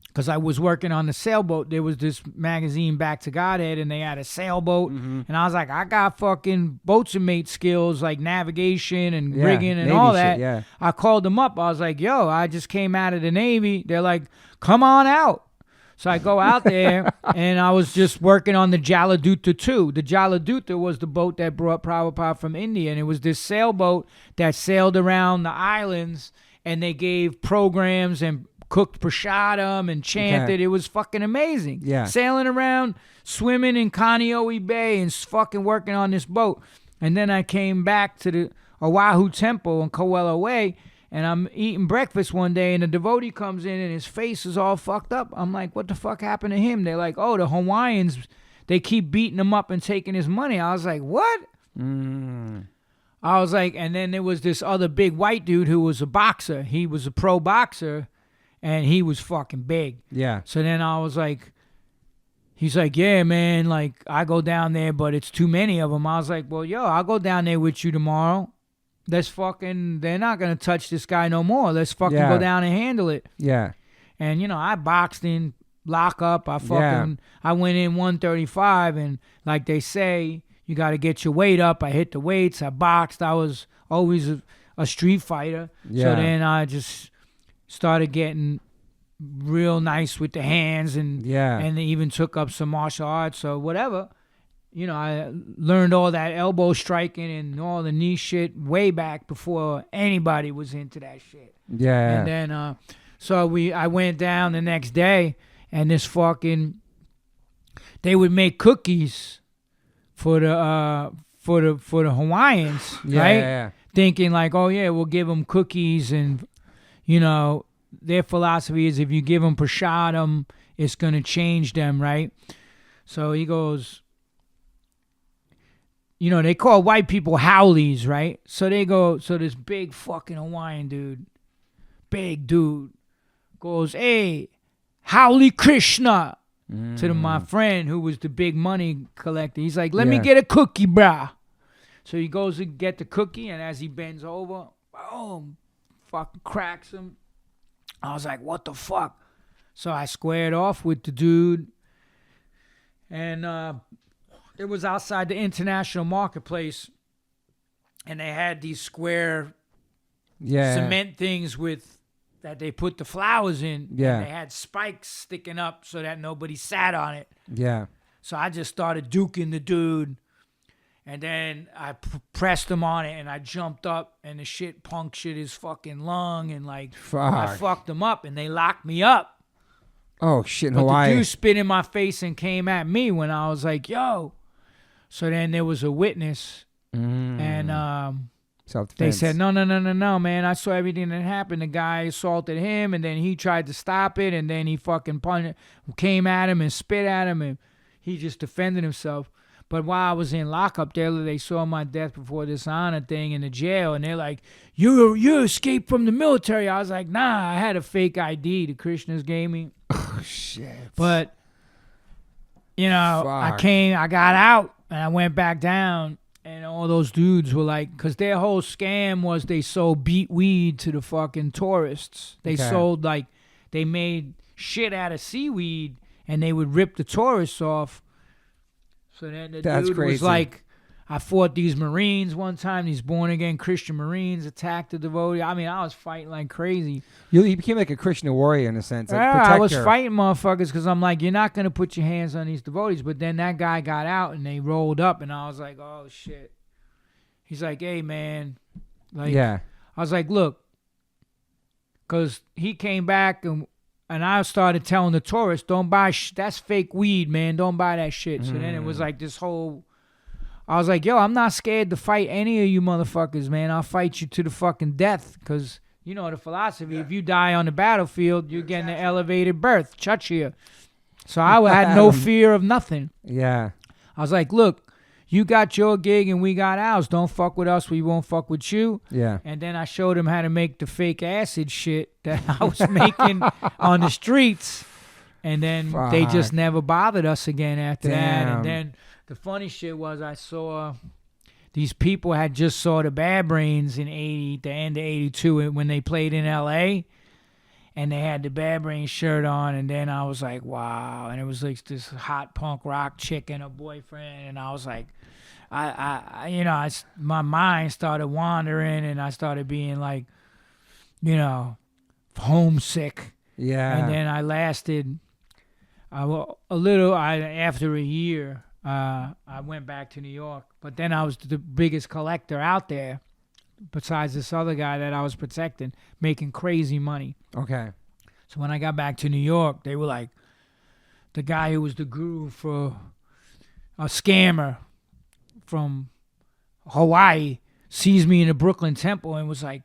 because I was working on the sailboat. There was this magazine, Back to Godhead, and they had a sailboat. Mm-hmm. And I was like, I got fucking boats and mate skills like navigation and rigging and
Navy
all that.
Shit, yeah.
I called them up. I was like, yo, I just came out of the Navy. They're like, come on out. So I go out there, and I was just working on the Jaladuta 2. The Jaladuta was the boat that brought Prabhupada from India, and it was this sailboat that sailed around the islands, and they gave programs and cooked prasadam and chanted. Okay. It was fucking amazing. Yeah. Sailing around, swimming in Kaneohe Bay and fucking working on this boat. And then I came back to the Oahu Temple in Ko'ela Way, and I'm eating breakfast one day, and a devotee comes in, and his face is all fucked up. I'm like, what the fuck happened to him? They're like, oh, the Hawaiians, they keep beating him up and taking his money. I was like, what? I was like, and then there was this other big white dude who was a boxer. He was a pro boxer, and he was fucking big. Yeah. So then I was like, he's like, yeah, man, like, I go down there, but it's too many of them. I was like, well, yo, I'll go down there with you tomorrow. Let's fucking, they're not going to touch this guy no more. Let's fucking go down and handle it. Yeah. And, I boxed in lockup. I went in 135, and like they say, you got to get your weight up. I hit the weights. I boxed. I was always a street fighter. Yeah. So then I just started getting real nice with the hands, and they even took up some martial arts or whatever. I learned all that elbow striking and all the knee shit way back before anybody was into that shit. Yeah. And then, I went down the next day, and this fucking, they would make cookies for the Hawaiians, right? Yeah. Thinking like, oh yeah, we'll give them cookies, and their philosophy is if you give them prasadam, it's gonna change them, right? So he goes, they call white people howlies, right? So this big fucking Hawaiian dude, big dude, goes, hey, howly Krishna, to my friend who was the big money collector. He's like, let me get a cookie, brah. So he goes to get the cookie, and as he bends over, boom, fucking cracks him. I was like, what the fuck? So I squared off with the dude, and it was outside the international marketplace, and they had these square cement things that they put the flowers in.
Yeah.
And they had spikes sticking up so that nobody sat on it.
Yeah.
So I just started duking the dude, and then I pressed him on it, and I jumped up, and the shit punctured his fucking lung, and I fucked him up, and they locked me up.
Oh, shit, in
But
Hawaii.
the dude spit in my face and came at me when I was like, yo. So then there was a witness, and they said, no, man. I saw everything that happened. The guy assaulted him, and then he tried to stop it, and then he fucking came at him and spit at him, and he just defended himself. But while I was in lockup there, they saw my death before dishonor thing in the jail, and they're like, you escaped from the military. I was like, nah, I had a fake ID the Krishnas gave me.
Oh, shit.
But, I got out, and I went back down, and all those dudes were like, because their whole scam was they sold beet weed to the fucking tourists. They sold, they made shit out of seaweed, and they would rip the tourists off. So then the dude was like, I fought these Marines one time, these born-again Christian Marines, attacked the devotee. I mean, I was fighting like crazy.
You became like a Krishna warrior in a sense. Like
I was fighting motherfuckers because I'm like, you're not going to put your hands on these devotees. But then that guy got out, and they rolled up, and I was like, oh, shit. He's like, hey, man. I was like, look. Because he came back, and I started telling the tourists, don't buy that's fake weed, man. Don't buy that shit. So then it was like this whole... I was like, yo, I'm not scared to fight any of you motherfuckers, man. I'll fight you to the fucking death. Because, the philosophy, if you die on the battlefield, you're getting an elevated birth. Chachiya. So I had no fear of nothing.
Yeah.
I was like, look, you got your gig and we got ours. Don't fuck with us. We won't fuck with you.
Yeah.
And then I showed him how to make the fake acid shit that I was making on the streets. And then they just never bothered us again after that. And then the funny shit was I saw these people had just saw the Bad Brains in the end of 82 when they played in L.A. And they had the Bad Brains shirt on. And then I was like, wow. And it was like this hot punk rock chick and her boyfriend. And I was like, my mind started wandering, and I started being like, homesick.
Yeah.
And then I lasted a little. After a year, I went back to New York. But then I was the biggest collector out there, besides this other guy that I was protecting, making crazy money.
Okay.
So when I got back to New York, they were like, the guy who was the guru for a scammer from Hawaii sees me in the Brooklyn Temple and was like,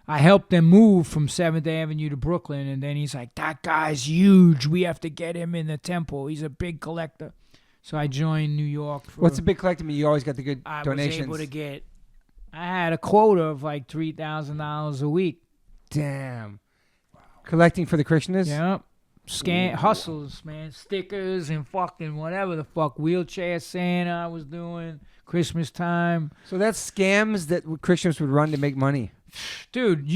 I helped them move from 7th Avenue to Brooklyn. And then he's like, that guy's huge. We have to get him in the temple. He's a big collector. So I joined New York.
What's a big collector mean? You always got the good donations.
I was able to I had a quota of like $3,000 a week.
Damn. Wow. Collecting for the Krishnas?
Yep. Hustles, man. Stickers and fucking whatever the fuck. Wheelchair Santa I was doing. Christmas time.
So that's scams that Christians would run to make money.
Dude,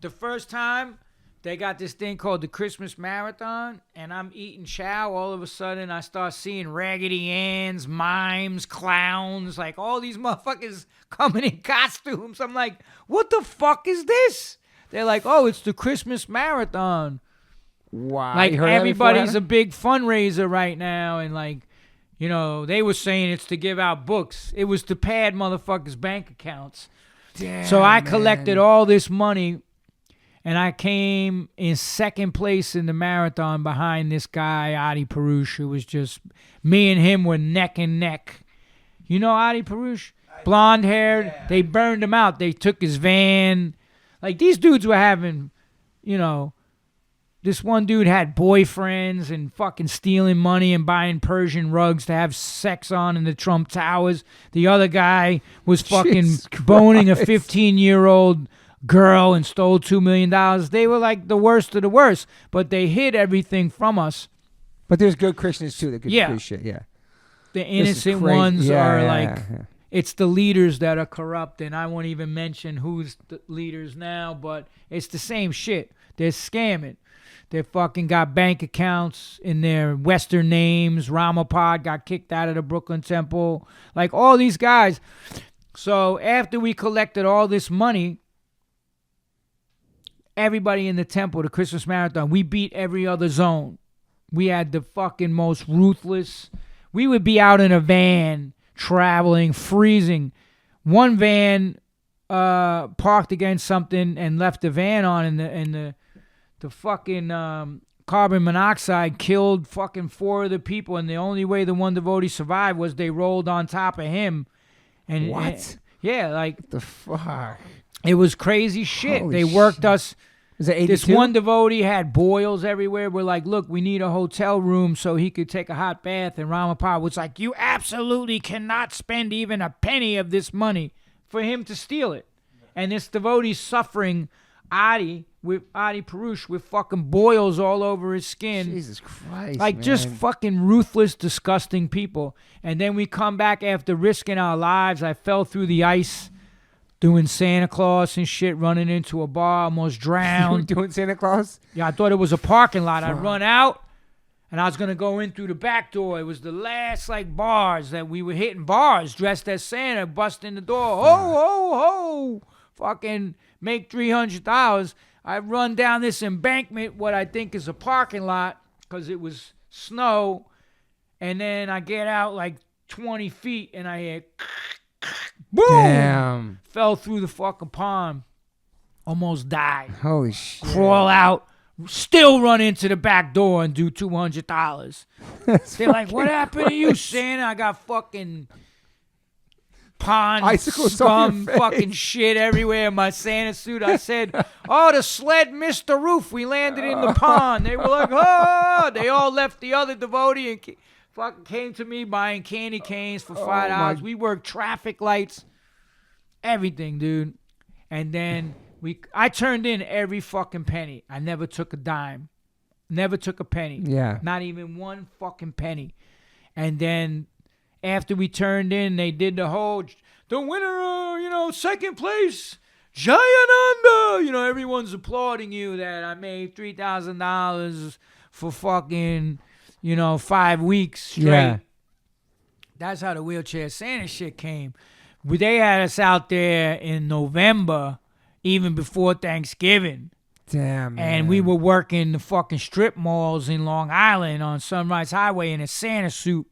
the first time they got this thing called the Christmas Marathon, and I'm eating chow. All of a sudden, I start seeing Raggedy Anns, mimes, clowns, like all these motherfuckers coming in costumes. I'm like, what the fuck is this? They're like, oh, it's the Christmas Marathon.
Wow.
Like everybody's a big fundraiser right now, and like, they were saying it's to give out books. It was to pad motherfuckers' bank accounts.
Damn,
so I collected all this money, and I came in second place in the marathon behind this guy, Adi Parush, who was just, me and him were neck and neck. You know Adi Parush? Blonde haired. Yeah. They burned him out. They took his van. Like, these dudes were having, this one dude had boyfriends and fucking stealing money and buying Persian rugs to have sex on in the Trump Towers. The other guy was fucking boning a 15-year-old girl and stole $2 million. They were like the worst of the worst, but they hid everything from us.
But there's good Christians too that could do shit. Yeah.
The innocent ones are like, it's the leaders that are corrupt, and I won't even mention who's the leaders now, but it's the same shit. They're scamming. They fucking got bank accounts in their Western names. Ramapod got kicked out of the Brooklyn Temple. Like all these guys. So after we collected all this money, everybody in the temple, the Christmas marathon, we beat every other zone. We had the fucking most ruthless. We would be out in a van traveling, freezing. One van parked against something and left the van on, and the fucking carbon monoxide killed fucking 4 of the people, and the only way the one devotee survived was they rolled on top of him. And
what?
Yeah, like
What the fuck?
It was crazy shit.
Holy
they worked us.
Was it 82?
This one devotee had boils everywhere. We're like, look, we need a hotel room so he could take a hot bath. And Ramapal was like, you absolutely cannot spend even a penny of this money for him to steal it. And this devotee's suffering Adi Parush with fucking boils all over his skin.
Jesus Christ,
like
man.
Just fucking ruthless, disgusting people. And then we come back after risking our lives. I fell through the ice doing Santa Claus and shit, running into a bar, almost drowned.
You were doing Santa Claus?
Yeah, I thought it was a parking lot. I run out, and I was going to go in through the back door. It was the last, bars that we were hitting bars, dressed as Santa, busting the door. Ho, ho, ho. Fucking make $300. I run down this embankment, what I think is a parking lot, because it was snow, and then I get out 20 feet, and I hear boom!
Damn.
Fell through the fucking pond. Almost died.
Holy shit.
Crawl out. Still run into the back door and do $200. They're like, what happened to you, Santa? I got fucking pond
icicles
scum fucking shit everywhere in my Santa suit. I said, oh, the sled missed the roof. We landed in the pond. They were like, oh. They all left the other devotee and fucking came to me buying candy canes for $5. We worked traffic lights, everything, dude. And then I turned in every fucking penny. I never took a dime, never took a penny.
Yeah,
not even one fucking penny. And then after we turned in, they did the winner, second place, Jayananda. Everyone's applauding you that I made $3,000 for fucking 5 weeks straight. Yeah. That's how the wheelchair Santa shit came. They had us out there in November, even before Thanksgiving.
Damn, man.
And we were working the fucking strip malls in Long Island on Sunrise Highway in a Santa suit.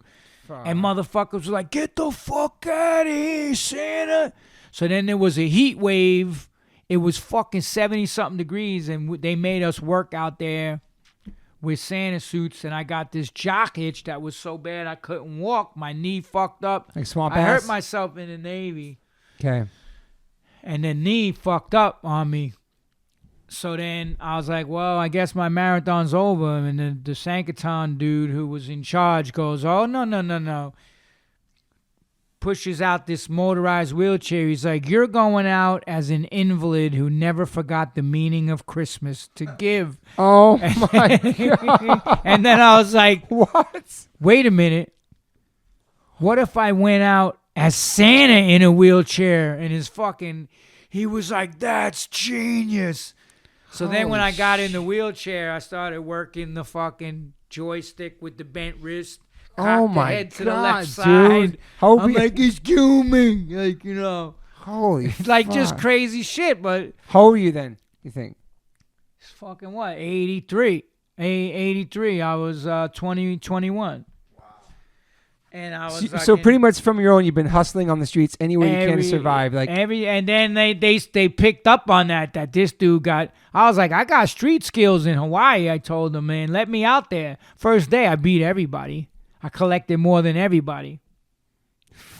Fuck. And motherfuckers were like, get the fuck out of here, Santa. So then there was a heat wave. It was fucking 70-something degrees, and they made us work out there with Santa suits, and I got this jock itch that was so bad I couldn't walk. My knee fucked up.
Like swamp
I
ass?
hurt myself in the Navy.
Okay.
And the knee fucked up on me. So then I was like, well, I guess my marathon's over. And the Sankirtan dude who was in charge goes, oh, no. Pushes out this motorized wheelchair. He's like, you're going out as an invalid who never forgot the meaning of Christmas to give.
Oh, my God.
And then I was like,
what?
Wait a minute. What if I went out as Santa in a wheelchair? And he was like, that's genius. So then when I got in the wheelchair, I started working the fucking joystick with the bent wrist.
Oh
the
my
head to
God,
the left side.
dude.
I'm like, it's coming.
Holy
just crazy shit. But
how old are you then, you think?
It's fucking what? 83. 83. I was 21. Wow. And I was
so pretty much from your own, you've been hustling on the streets any way you can to survive.
And then they picked up on that this dude got. I was like, I got street skills in Hawaii. I told them, man, let me out there. First day, I beat everybody. I collected more than everybody.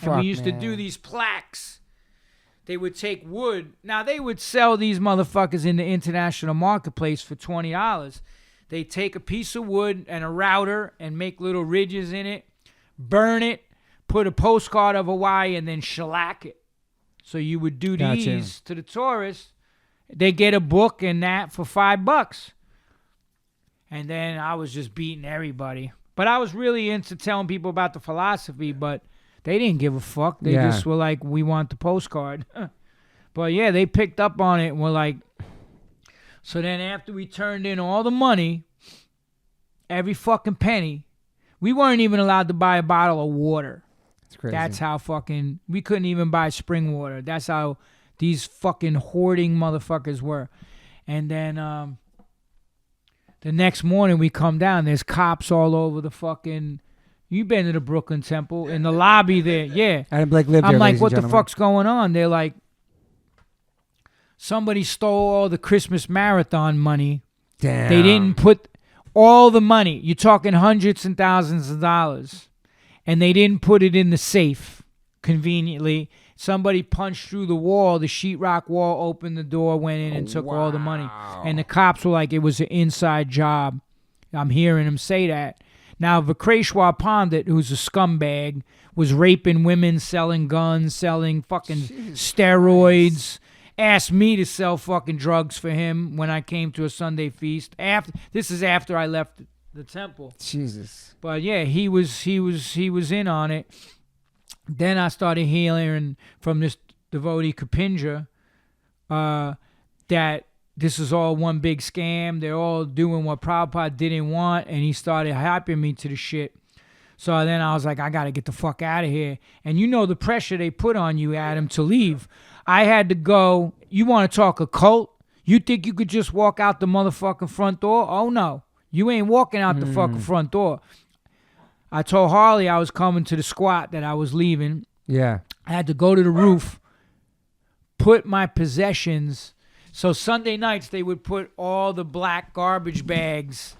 And we used to do these plaques. They would take wood. Now, they would sell these motherfuckers in the international marketplace for $20. They take a piece of wood and a router and make little ridges in it, burn it, put a postcard of Hawaii, and then shellac it. So you would do these to the tourists. They get a book and that for $5. And then I was just beating everybody. But I was really into telling people about the philosophy, but They didn't give a fuck. They just were like, we want the postcard. But yeah, they picked up on it and were like, so then after we turned in all the money, every fucking penny, we weren't even allowed to buy a bottle of water.
That's crazy.
That's how fucking, we couldn't even buy spring water. That's how these fucking hoarding motherfuckers were. And then the next morning we come down, there's cops all over the fucking, you've been to the Brooklyn Temple, in the lobby there. Yeah.
Adam Blake lived there,
I'm like,
ladies
what
and
the
gentlemen.
fuck's going on? They're like, somebody stole all the Christmas marathon money.
Damn.
They didn't put all the money. You're talking hundreds and thousands of dollars. And they didn't put it in the safe conveniently. Somebody punched through the wall, the sheetrock wall, opened the door, went in and took all the money. And the cops were like, it was an inside job. I'm hearing them say that. Now, Vikreshwar Pandit, who's a scumbag, was raping women, selling guns, selling fucking steroids. Asked me to sell fucking drugs for him when I came to a Sunday feast. This is after I left the temple.
Jesus.
But yeah, he was in on it. Then I started hearing from this devotee Kapinja that this is all one big scam. They're all doing what Prabhupada didn't want, and he started hyping me to the shit. So then I was like, I got to get the fuck out of here. And you know the pressure they put on you, Adam, to leave. I had to go. You want to talk occult? You think you could just walk out the motherfucking front door? Oh, no. You ain't walking out the fucking front door. I told Harley I was coming to the squat, that I was leaving.
Yeah.
I had to go to the roof, put my possessions. So Sunday nights, they would put all the black garbage bags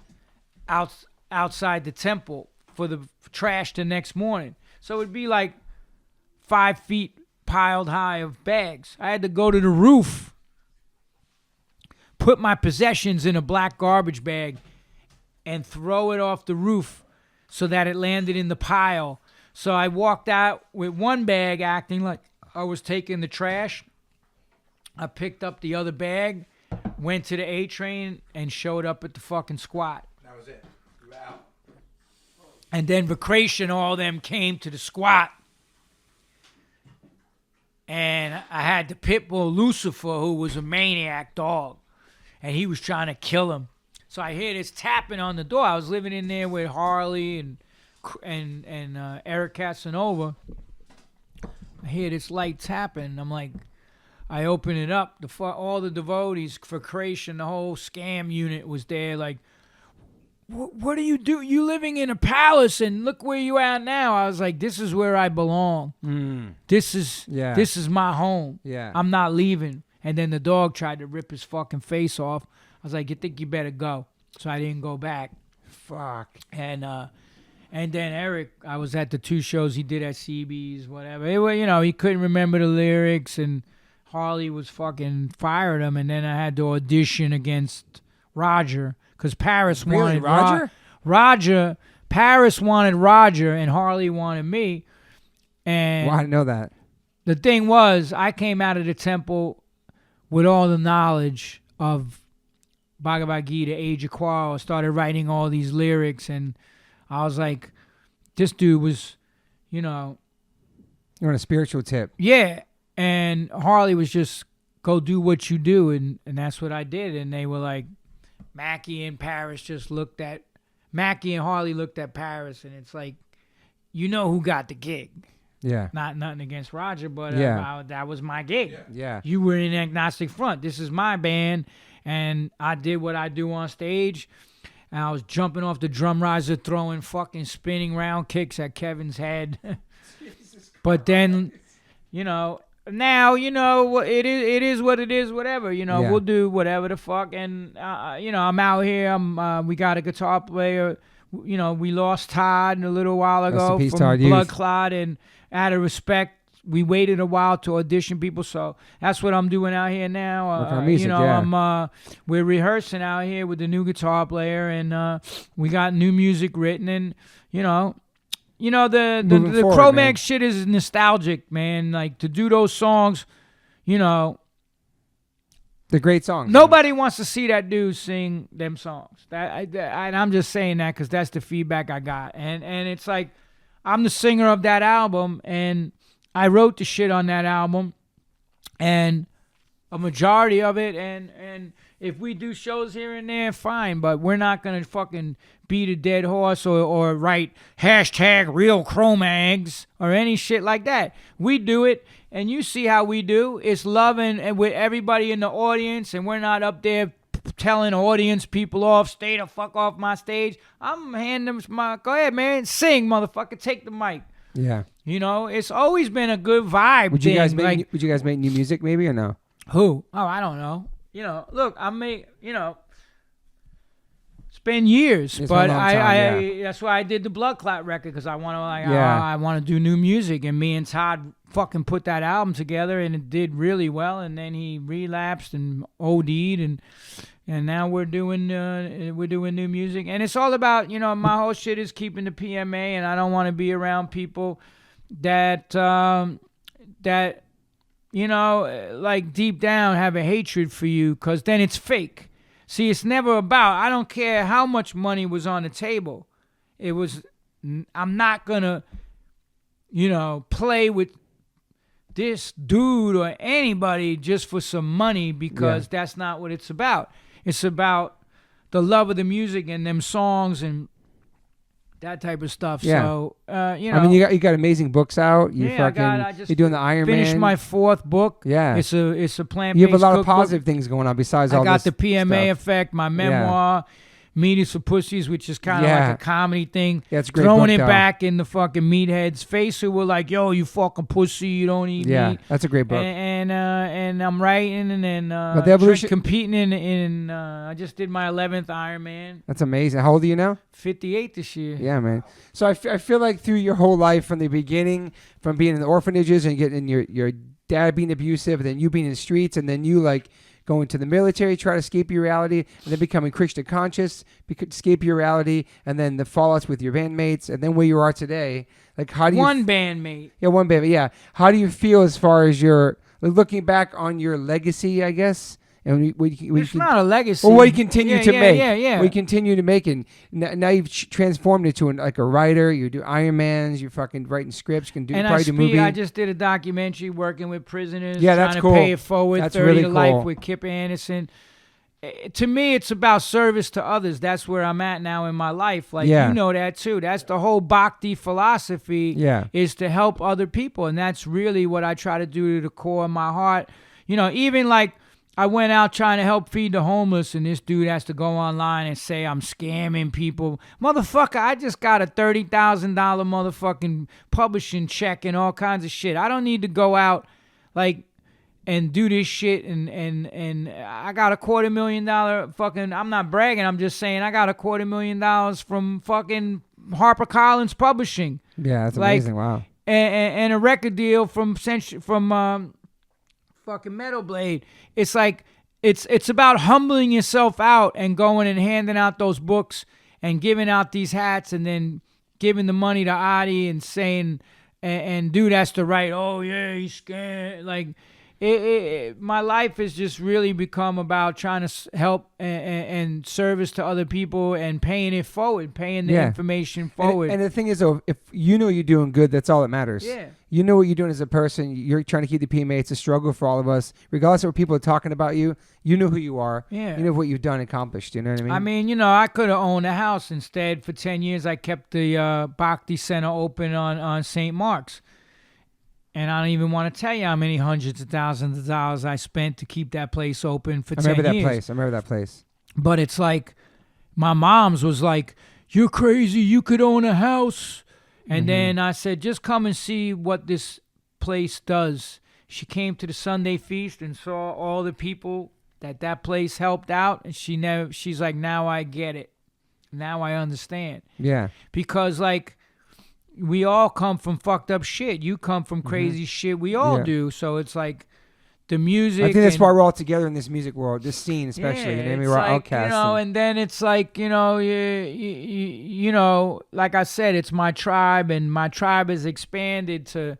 outside the temple for the trash the next morning. So it'd be like 5 feet piled high of bags. I had to go to the roof, put my possessions in a black garbage bag, and throw it off the roof so that it landed in the pile. So I walked out with one bag acting like I was taking the trash. I picked up the other bag, went to the A train, and showed up at the fucking squat.
That was it. You were out.
And then Vikreshna and all them came to the squat. And I had the pit bull Lucifer, who was a maniac dog. And he was trying to kill him. So I hear this tapping on the door. I was living in there with Harley and Eric Casanova. I hear this light tapping. I'm like, I open it up. All the devotees for creation, the whole scam unit was there. Like, what do you do? You living in a palace, and look where you at now. I was like, this is where I belong. This is my home.
Yeah.
I'm not leaving. And then the dog tried to rip his fucking face off. I was like, you think you better go? So I didn't go back.
Fuck.
And then Eric, I was at the 2 shows he did at CB's, whatever. It was, he couldn't remember the lyrics, and Harley was fucking fired him. And then I had to audition against Roger, because Paris wanted
Roger.
Paris wanted Roger, and Harley wanted me. And
Well, I didn't know that.
the thing was, I came out of the temple with all the knowledge of Bhagavad Gita, Age of Quarrel. I started writing all these lyrics, and I was like, this dude was,
You're on a spiritual tip.
yeah. And Harley was just, go do what you do, and that's what I did. And they were like, Mackie and Paris Mackie and Harley looked at Paris, and it's like, who got the gig.
Yeah.
Nothing against Roger, but that was my gig.
Yeah.
You were in Agnostic Front. This is my band, and I did what I do on stage. And I was jumping off the drum riser, throwing fucking spinning round kicks at Kevin's head. But then, now, it is what it is, whatever. We'll do whatever the fuck. And, I'm out here. We got a guitar player. We lost Todd a little while ago
peace,
from
Todd
Bloodclot, and out of respect, we waited a while to audition people, so that's what I'm doing out here now.
Working on music, yeah.
We're rehearsing out here with the new guitar player, and we got new music written, and the Cro-Mags shit is nostalgic, man. Like, to do those songs,
The great songs.
nobody wants to see that dude sing them songs. And I'm just saying that because that's the feedback I got, and it's like, I'm the singer of that album, and I wrote the shit on that album, and a majority of it, and if we do shows here and there, fine, but we're not going to fucking beat a dead horse or write hashtag real Cro-Mags or any shit like that. We do it, and you see how we do. It's loving and with everybody in the audience, and we're not up there telling audience people off, stay the fuck off my stage. I'm handing them my, go ahead, man, sing, motherfucker, take the mic.
Yeah.
You know, it's always been a good vibe.
Would you guys make new music maybe or no?
Who? Oh, I don't know. You know, look, it's been years, but that's why I did the Bloodclot record, because I want to do new music, and me and Todd fucking put that album together, and it did really well, and then he relapsed and OD'd, and now we're doing new music, and it's all about, you know, my whole shit is keeping the PMA, and I don't want to be around people that you know, like deep down have a hatred for you, because then it's fake. See, it's never about, I don't care how much money was on the table. It was, I'm not going to, you know, play with this dude or anybody just for some money, because that's not what it's about. It's about the love of the music and them songs and that type of stuff. Yeah. So, you know.
I mean, you got amazing books out. You're doing the Iron Man.
Finished my 4th book.
Yeah.
It's a plant-based
You have a lot
cookbook.
of positive things going on besides all this.
I got the PMA
stuff.
effect, my memoir, Meat for Pussies, which is kind of like a comedy thing.
Yeah, it's a great
Throwing
book,
it back in the fucking meathead's face who were like, yo, you fucking pussy, you don't eat meat.
Yeah, that's a great book.
And I'm writing and
but the evolution
competing in I just did my 11th Ironman.
That's amazing. How old are you now?
58 this year.
Yeah, man. So I feel like through your whole life, from the beginning, from being in the orphanages and getting your dad being abusive, and then you being in the streets, and then you like going to the military, try to escape your reality, and then becoming Krishna conscious, escape your reality, and then the fallouts with your bandmates, and then where you are today. Like, how do you...
One bandmate.
Yeah, one bandmate, yeah. How do you feel as far as your... looking back on your legacy, I guess? And
it's not a legacy.
Well, what you continue to make.
Yeah.
We continue to make it. Now you've transformed it to like a writer. You do Ironmans. You're fucking writing scripts. Can do probably do movie.
I just did a documentary working with prisoners.
Yeah, that's cool.
Trying to pay it forward.
That's
30
really
to
cool.
Life with Kip Anderson. To me, it's about service to others. That's where I'm at now in my life. Like, you know that too. That's the whole Bhakti philosophy. Is to help other people, and that's really what I try to do to the core of my heart. You know, even like, I went out trying to help feed the homeless, and this dude has to go online and say I'm scamming people. Motherfucker, I just got a $30,000 motherfucking publishing check and all kinds of shit. I don't need to go out like and do this shit and I got a $250,000 fucking, I'm not bragging, I'm just saying I got a $250,000 from fucking HarperCollins Publishing.
Yeah, that's amazing. Wow.
And a record deal from fucking Metal Blade. It's like it's about humbling yourself out and going and handing out those books and giving out these hats and then giving the money to Adi and saying and dude has to write, oh yeah, he's scared. Like my life has just really become about trying to help and service to other people and paying it forward, paying the information forward.
And the thing is, though, if you know you're doing good, that's all that matters.
Yeah.
You know what you're doing as a person. You're trying to keep the PMA. It's a struggle for all of us. Regardless of what people are talking about you, you know who you are.
Yeah.
You know what you've done and accomplished. You know what I mean?
I mean, you know, I could have owned a house. Instead, for 10 years, I kept the Bhakti Center open on St. Mark's. And I don't even want to tell you how many hundreds of thousands of dollars I spent to keep that place open for 10 years.
I remember that place.
But it's like, my mom's was like, you're crazy, you could own a house. And then I said, just come and see what this place does. She came to the Sunday feast and saw all the people that place helped out. And she's like, now I get it. Now I understand.
Yeah.
Because like, we all come from fucked up shit. You come from crazy shit. We all do. So it's like the music.
I think that's why we're all together in this music world, this scene especially.
Yeah,
you know,
it's
we're
like,
outcasts.
You know, and then it's like, you know, you know, like I said, it's my tribe, and my tribe has expanded to,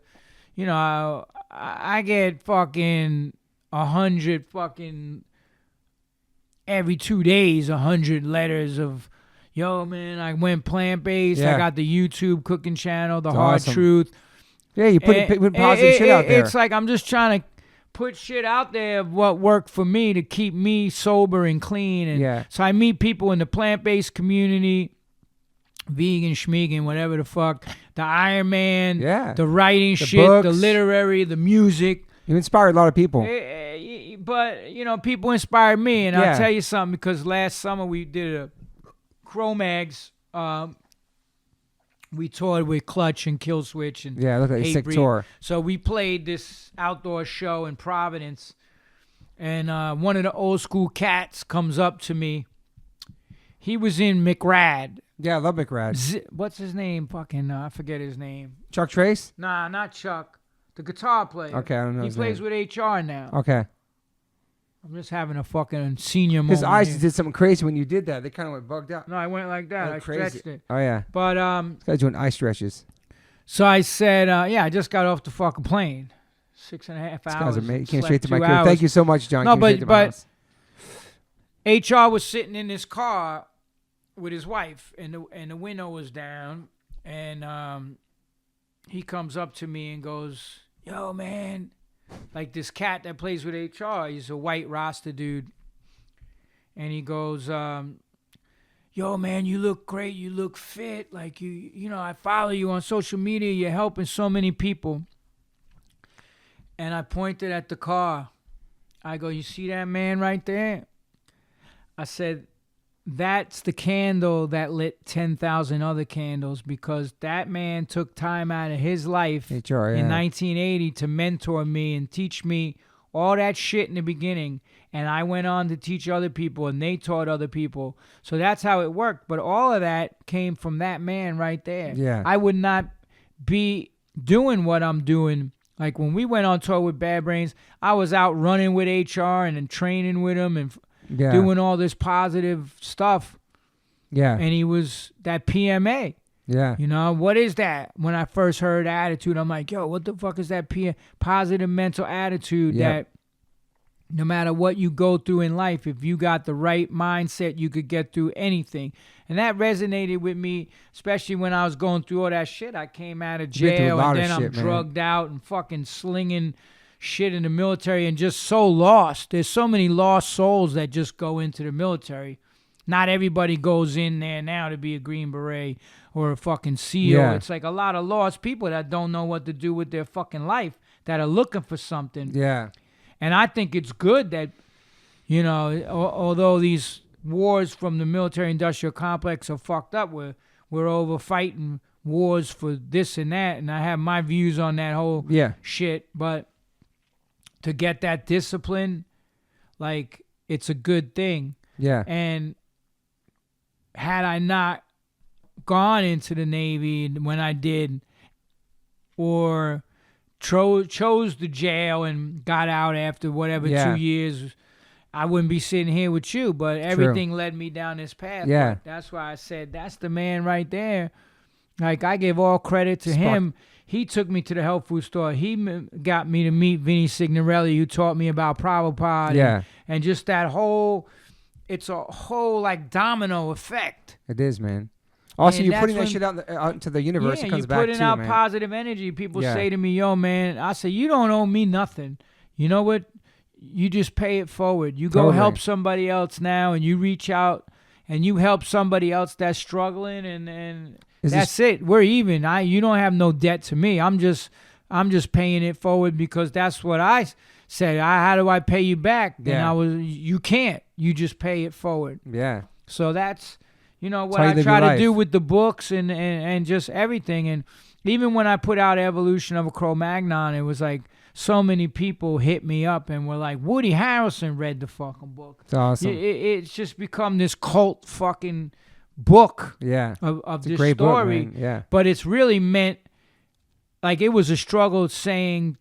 you know, I get fucking 100 fucking every 2 days, 100 letters of, yo, man, I went plant-based.
Yeah.
I got the YouTube cooking channel, The
It's
Hard
awesome.
Truth.
Yeah, you put positive shit out there.
It's like I'm just trying to put shit out there of what worked for me to keep me sober and clean. And
Yeah.
so I meet people in the plant-based community, vegan, schmegan, whatever the fuck, the Iron Man,
Yeah.
the writing
The
shit, the
books.
literary, the music.
You inspired a lot of people.
But, you know, people inspired me. And
Yeah.
I'll tell you something, because last summer we did a CroMags. We toured with Clutch and Killswitch and
Yeah, look at a sick
Hatebreed.
tour.
So we played this outdoor show in Providence, and one of the old school cats comes up to me. He was in McRad.
Yeah, I love McRad.
What's his name? Fucking, I forget his name.
Chuck Trace?
Nah, not Chuck. The guitar player.
Okay, I don't know
He
his
plays
name.
with HR now.
Okay.
I'm just having a fucking senior moment.
His eyes
here.
did something crazy when you did that. They kind of went bugged out.
No, I went like that.
Oh,
I
crazy.
stretched it.
Oh, yeah.
But
This guy's doing eye stretches.
so I said, yeah, I just got off the fucking plane. 6.5 hours.
This guy's amazing. Came
Slept
straight to my
2
crib.
hours.
Thank you so much, John.
No,
Came straight to my house.
HR was sitting in his car with his wife, and the window was down, and he comes up to me and goes, "Yo, man," like this cat that plays with HR. He's a white Rasta dude, and he goes, "Yo, man, you look great. You look fit. Like you know, I follow you on social media. You're helping so many people." And I pointed at the car. I go, "You see that man right there?" I said, "That's the candle that lit 10,000 other candles, because that man took time out of his life
HR, yeah.
in 1980 to mentor me and teach me all that shit in the beginning. And I went on to teach other people, and they taught other people. So that's how it worked. But all of that came from that man right there.
Yeah.
I would not be doing what I'm doing. Like when we went on tour with Bad Brains, I was out running with HR and then training with him and
Yeah.
doing all this positive stuff.
Yeah.
And he was that PMA.
Yeah.
You know, what is that? When I first heard attitude, I'm like, yo, what the fuck is that positive mental attitude
Yep.
that no matter what you go through in life, if you got the right mindset, you could get through anything. And that resonated with me, especially when I was going through all that shit. I came out of
You've been through a
jail,
lot
and
of
then I'm
shit, man.
drugged out and fucking slinging shit in the military and just so lost. There's so many lost souls that just go into the military. Not everybody goes in there now to be a Green Beret or a fucking SEAL.
Yeah.
It's like a lot of lost people that don't know what to do with their fucking life, that are looking for something.
Yeah.
And I think it's good that, you know, although these wars from the military-industrial complex are fucked up, we're over fighting wars for this and that, and I have my views on that whole
Yeah.
shit, but to get that discipline, like, it's a good thing.
Yeah.
And had I not gone into the Navy when I did, or chose the jail and got out after whatever 2 years, I wouldn't be sitting here with you. But everything led me down this path.
Yeah.
But that's why I said that's the man right there. Like, I give all credit to him. He took me to the health food store. He got me to meet Vinny Signorelli, who taught me about Prabhupada.
Yeah.
And just that whole, it's a whole like domino effect.
It is, man. Also,
And
you're
that's
putting that
when-
shit out into the universe.
Yeah,
It comes
you're
back
putting
too,
out
man.
positive energy. People
Yeah.
say to me, yo, man, I say, you don't owe me nothing. You know what? You just pay it forward. You go
Totally.
help somebody else now, and you reach out and you help somebody else that's struggling, and
Is
that's it. We're even. You don't have no debt to me. I'm just paying it forward because that's what I said. How do I pay you back?
Yeah.
And you can't. You just pay it forward.
Yeah.
So that's, you know, what
how you
I
live
try
your
to do
life.
with the books and just everything. And even when I put out Evolution of a Cro-Magnon, it was like so many people hit me up and were like, Woody Harrelson read the fucking book.
It's awesome.
It's just become this cult fucking book
Yeah.
of
It's a
this
great
story.
book, man. Yeah.
But it's really meant, like, it was a struggle saying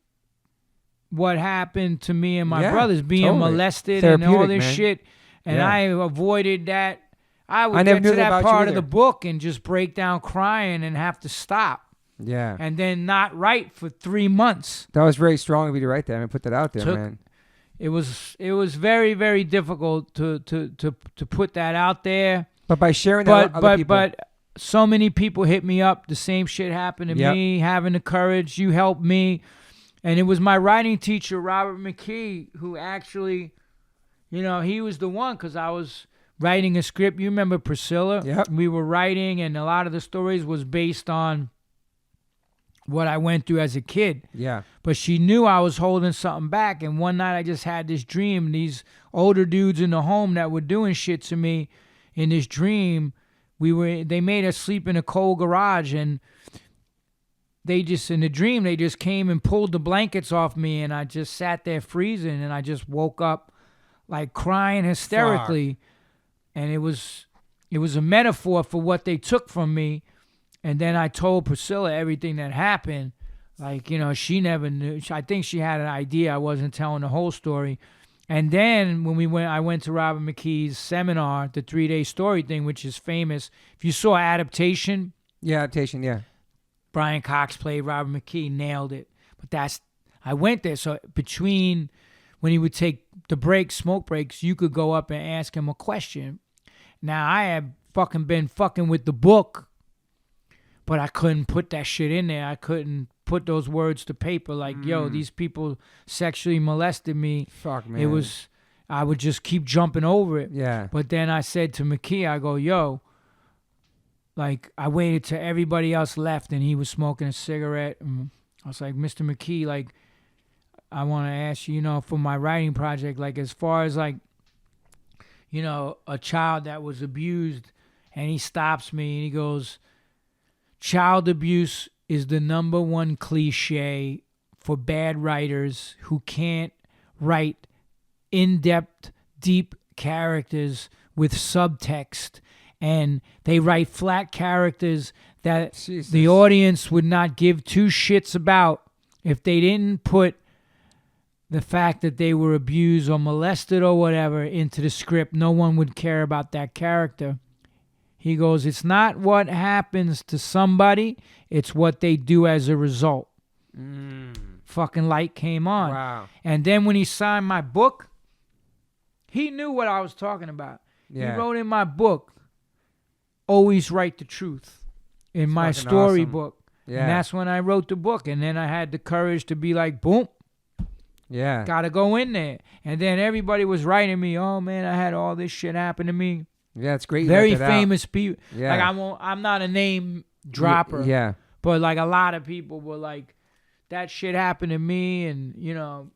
what happened to me and my
Yeah,
brothers being
totally.
molested and all
Therapeutic,
this
man.
shit. And
Yeah.
I avoided that. I would
I never
get
knew
to
that
that
about you
part of
either.
the book and just break down crying and have to stop
Yeah.
and then not write for 3 months.
That was very strong of you to write that and put that out there,
Took-
man.
It was very, very difficult to put that out there.
But by sharing that with other people.
But so many people hit me up. The same shit happened to me. Having the courage, you helped me. And it was my writing teacher, Robert McKee, who actually, he was the one, because I was writing a script. You remember Priscilla?
Yep.
We were writing, and a lot of the stories was based on what I went through as a kid.
Yeah. But
she knew I was holding something back. And one night I just had this dream. These older dudes in the home that were doing shit to me in this dream, they made us sleep in a cold garage, and in the dream, they just came and pulled the blankets off me, and I just sat there freezing, and I just woke up like crying hysterically. Fuck. And it was a metaphor for what they took from me. And then I told Priscilla everything that happened. Like, she never knew. I think she had an idea I wasn't telling the whole story. And then when I went to Robert McKee's seminar, the 3-day story thing, which is famous. If you saw Adaptation.
Yeah, Adaptation, yeah.
Brian Cox played Robert McKee, nailed it. But I went there. So between when he would take the breaks, smoke breaks, you could go up and ask him a question. Now, I had been fucking with the book, but I couldn't put that shit in there. I couldn't put those words to paper like, yo, these people sexually molested me.
Fuck, man.
I would just keep jumping over it.
Yeah.
But then I said to McKee, I go, yo, like, I waited till everybody else left and he was smoking a cigarette. And I was like, Mr. McKee, like, I want to ask you, for my writing project, like, as far as, like, a child that was abused, and he stops me and he goes, child abuse is the number one cliche for bad writers who can't write in-depth, deep characters with subtext. And they write flat characters that the audience would not give two shits about if they didn't put the fact that they were abused or molested or whatever into the script. No one would care about that character. He goes, it's not what happens to somebody, it's what they do as a result. Fucking light came on.
Wow.
And then when he signed my book, he knew what I was talking about.
Yeah.
He wrote in my book, always write the truth in my storybook.
Awesome. Yeah.
And that's when I wrote the book. And then I had the courage to be like, boom.
Yeah.
Gotta go in there. And then everybody was writing me, oh man, I had all this shit happen to me.
Yeah, it's great.
Very famous people.
Yeah.
Like I'm not a name dropper.
Yeah.
But like a lot of people were like, that shit happened to me, and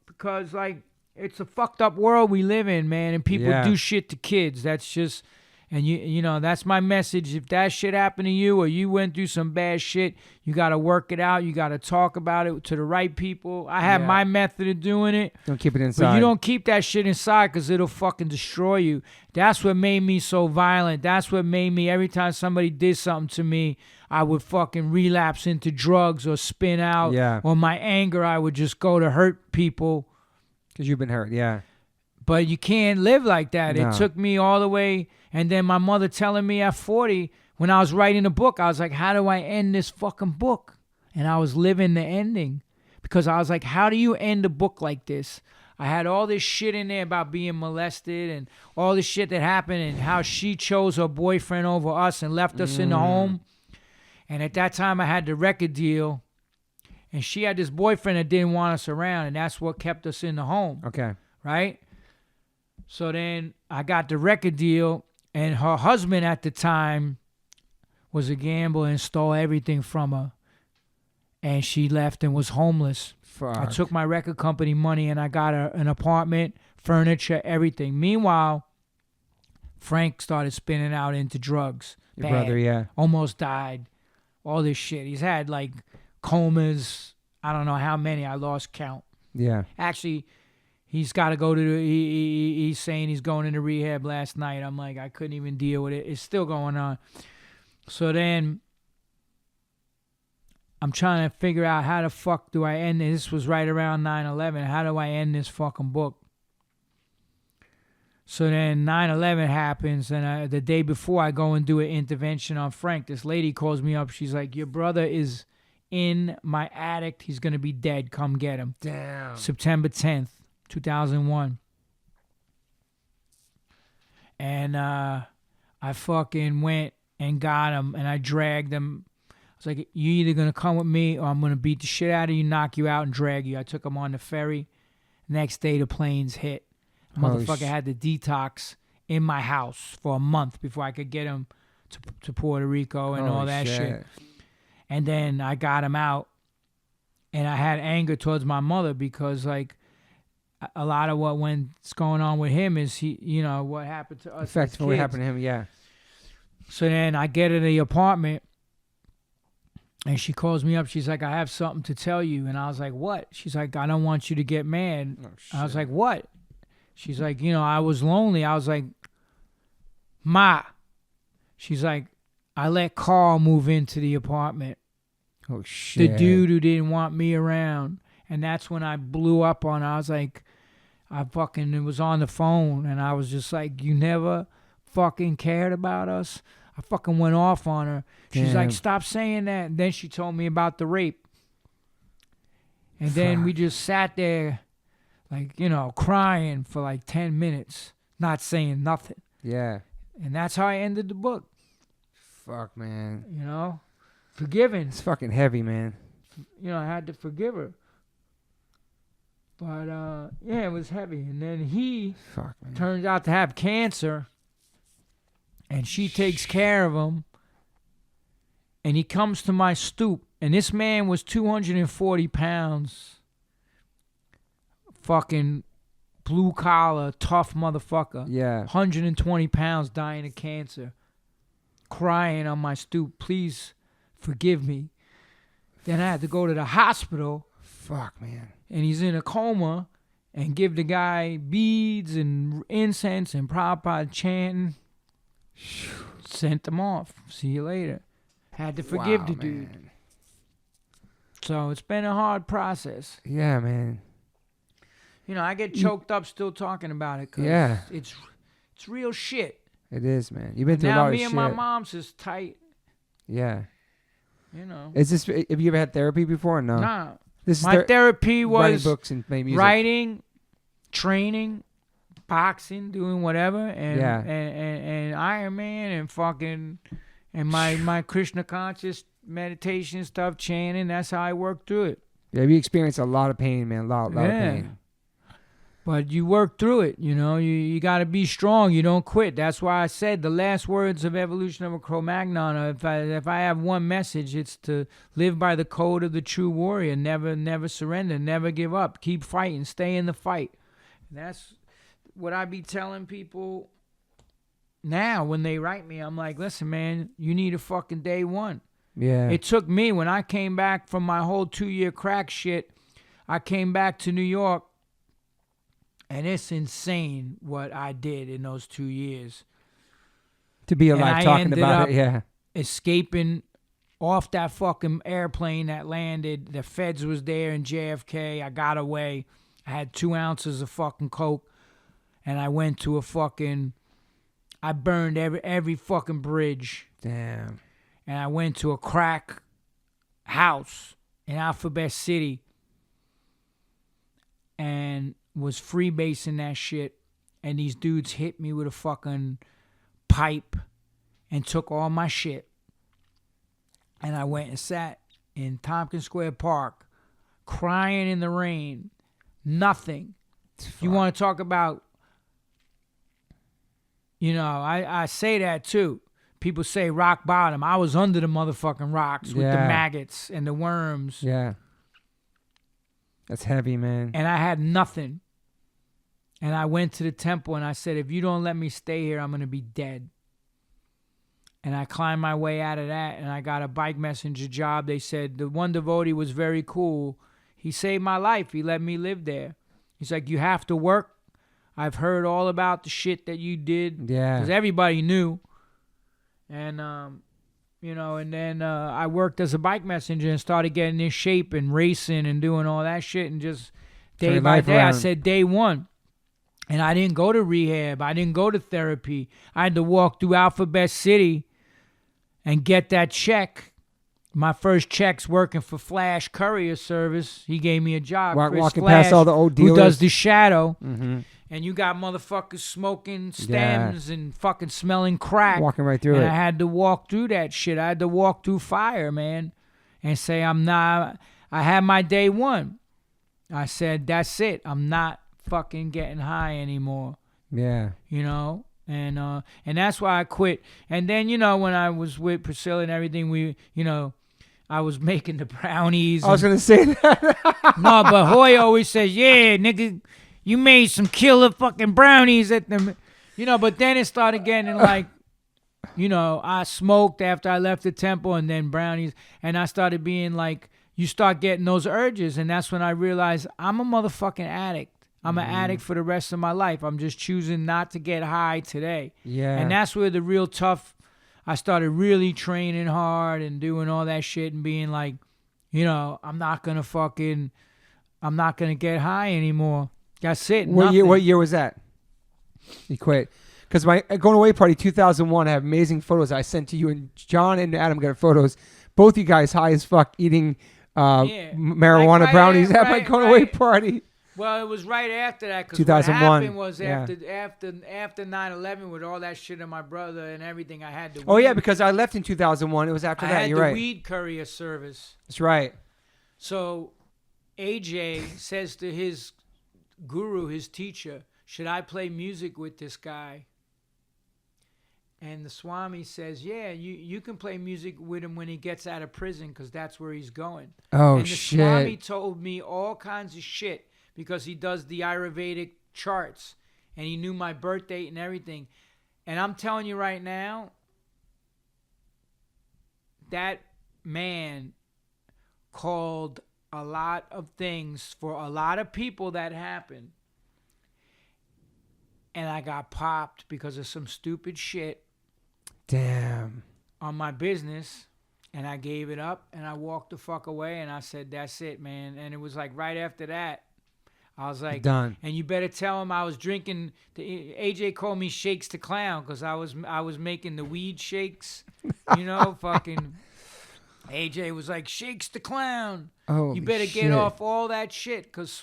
because like it's a fucked up world we live in, man, and people do shit to kids. That's just, and that's my message. If that shit happened to you or you went through some bad shit, you got to work it out. You got to talk about it to the right people. I have my method of doing it.
Don't keep it inside.
But you don't keep that shit inside because it'll fucking destroy you. That's what made me so violent. That's what made me, every time somebody did something to me, I would fucking relapse into drugs or spin out.
Yeah.
Or my anger, I would just go to hurt people.
Because you've been hurt, yeah.
But you can't live like that.
No.
It took me all the way. And then my mother telling me at 40, when I was writing the book, I was like, how do I end this fucking book? And I was living the ending. Because I was like, how do you end a book like this? I had all this shit in there about being molested and all this shit that happened and how she chose her boyfriend over us and left us in the home. And at that time, I had the record deal. And she had this boyfriend that didn't want us around. And that's what kept us in the home.
Okay.
Right? So then I got the record deal. And her husband at the time was a gambler and stole everything from her. And she left and was homeless.
Fuck.
I took my record company money and I got her an apartment, furniture, everything. Meanwhile, Frank started spinning out into drugs.
Your brother, yeah.
Almost died. All this shit. He's had like comas. I don't know how many. I lost count.
Yeah.
Actually, he's got to go to he's saying he's going into rehab last night. I'm like, I couldn't even deal with it. It's still going on. So then I'm trying to figure out how the fuck do I end this. This was right around 9/11. How do I end this fucking book? So then 9/11 happens, and the day before I go and do an intervention on Frank, this lady calls me up. She's like, your brother is in my attic. He's going to be dead. Come get him.
Damn.
September 10th, 2001. And I fucking went and got him, and I dragged him. I was like, you either going to come with me or I'm going to beat the shit out of you, knock you out, and drag you. I took him on the ferry. Next day, the planes hit. Motherfucker had to detox in my house for a month before I could get him to Puerto Rico and all that shit. And then I got him out, and I had anger towards my mother because, like, a lot of what's going on with him is what happened to us.
Effectively, what happened to him, yeah.
So then I get in the apartment, and she calls me up. She's like, I have something to tell you. And I was like, what? She's like, I don't want you to get mad. Oh, I was like, what? She's like, I was lonely. I was like, Ma. She's like, I let Carl move into the apartment.
Oh, shit.
The dude who didn't want me around. And that's when I blew up on her. I was like, it was on the phone. And I was just like, you never fucking cared about us? I fucking went off on her. She's like, stop saying that. And then she told me about the rape. And then we just sat there, like, crying for like 10 minutes, not saying nothing.
Yeah.
And that's how I ended the book.
Fuck, man.
Forgiven.
It's fucking heavy, man.
I had to forgive her. But, it was heavy. And then he turns out to have cancer. And she takes care of him. And he comes to my stoop. And this man was 240 pounds. Fucking blue collar, tough motherfucker.
Yeah.
120 pounds dying of cancer. Crying on my stoop. Please forgive me. Then I had to go to the hospital.
Fuck, man.
And he's in a coma. And give the guy beads and incense and Prabhupada chanting. Sent them off. See you later. Had to forgive the dude. Man. So it's been a hard process.
Yeah, man.
I get choked up still talking about it. Cause it's real shit.
It is, man. You've been through a lot of shit.
Now me and my mom's is tight.
Yeah. Is this? Have you ever had therapy before? Or no.
Nah. My therapy was
writing books and playing music.
Writing, training, boxing, doing whatever, and Iron Man and fucking and my Krishna conscious meditation stuff, chanting. That's how I work through it.
Yeah, you experience a lot of pain, man. A lot of pain.
But you work through it, you got to be strong. You don't quit. That's why I said the last words of Evolution of a Cro-Magnon are, if I have one message, it's to live by the code of the true warrior. Never surrender. Never give up. Keep fighting. Stay in the fight. And that's what I be telling people now when they write me. I'm like, listen, man, you need a fucking day one.
Yeah.
It took me, when I came back from my whole 2-year crack shit, I came back to New York. And it's insane what I did in those 2 years.
To be alive talking about it, yeah.
Escaping off that fucking airplane that landed. The feds was there in JFK. I got away. I had 2 ounces of fucking coke. And I went to I burned every fucking bridge.
Damn.
And I went to a crack house in Alphabet City. And was freebasing that shit, and these dudes hit me with a fucking pipe and took all my shit. And I went and sat in Tompkins Square Park crying in the rain. Nothing. Fuck. You want to talk about, I say that too. People say rock bottom. I was under the motherfucking rocks with the maggots and the worms.
Yeah. That's heavy, man.
And I had nothing. And I went to the temple and I said, if you don't let me stay here, I'm going to be dead. And I climbed my way out of that, and I got a bike messenger job. They said the one devotee was very cool. He saved my life. He let me live there. He's like, you have to work. I've heard all about the shit that you did.
Yeah.
Because everybody knew. And, and then I worked as a bike messenger and started getting in shape and racing and doing all that shit. And just day by day, I said day one. And I didn't go to rehab. I didn't go to therapy. I had to walk through Alphabet City and get that check. My first check's working for Flash Courier Service. He gave me a job.
Walking past all the old dealers.
Who does the shadow.
Mm-hmm.
And you got motherfuckers smoking stems and fucking smelling crack.
Walking right through
and
it.
I had to walk through that shit. I had to walk through fire, man, and say I'm not. I had my day one. I said, that's it. I'm not fucking getting high anymore.
Yeah.
You know? And that's why I quit. And then, you know, when I was with Priscilla and everything, I was making the brownies.
I was going to say that.
No, but Hoy always says, yeah, nigga, you made some killer fucking brownies at them. You know, but then it started getting like, you know, I smoked after I left the temple and then brownies. And I started being like, you start getting those urges. And that's when I realized I'm a motherfucking addict. I'm an addict for the rest of my life. I'm just choosing not to get high today.
Yeah.
And that's where the real tough, I started really training hard and doing all that shit and being like, you know, I'm not going to get high anymore. That's it.
What year was that? You quit. Because my going away party 2001, I have amazing photos I sent to you, and John and Adam got photos. Both you guys high as fuck eating marijuana
like
brownies at my going away party.
Well, it was right after that, because
2001.
what happened was after 9/11 with all that shit on my brother and everything, I had to.
Oh yeah, because I left in 2001. It was after that. You're right.
I had the weed courier service.
That's right.
So AJ says to his guru, his teacher, should I play music with this guy? And the Swami says, yeah, you can play music with him when he gets out of prison, because that's where he's going.
Oh,
and the
shit.
Swami told me all kinds of shit, because he does the Ayurvedic charts, and he knew my birth date and everything. And I'm telling you right now, that man called a lot of things for a lot of people that happened. And I got popped because of some stupid shit.
Damn.
On my business. And I gave it up and I walked the fuck away and I said, that's it, man. And it was like right after that, I was like,
done.
And you better tell him I was drinking. AJ called me Shakes the Clown because I was making the weed shakes. You know, fucking AJ was like, Shakes the Clown.
Oh,
you better
shit.
get off all that shit, because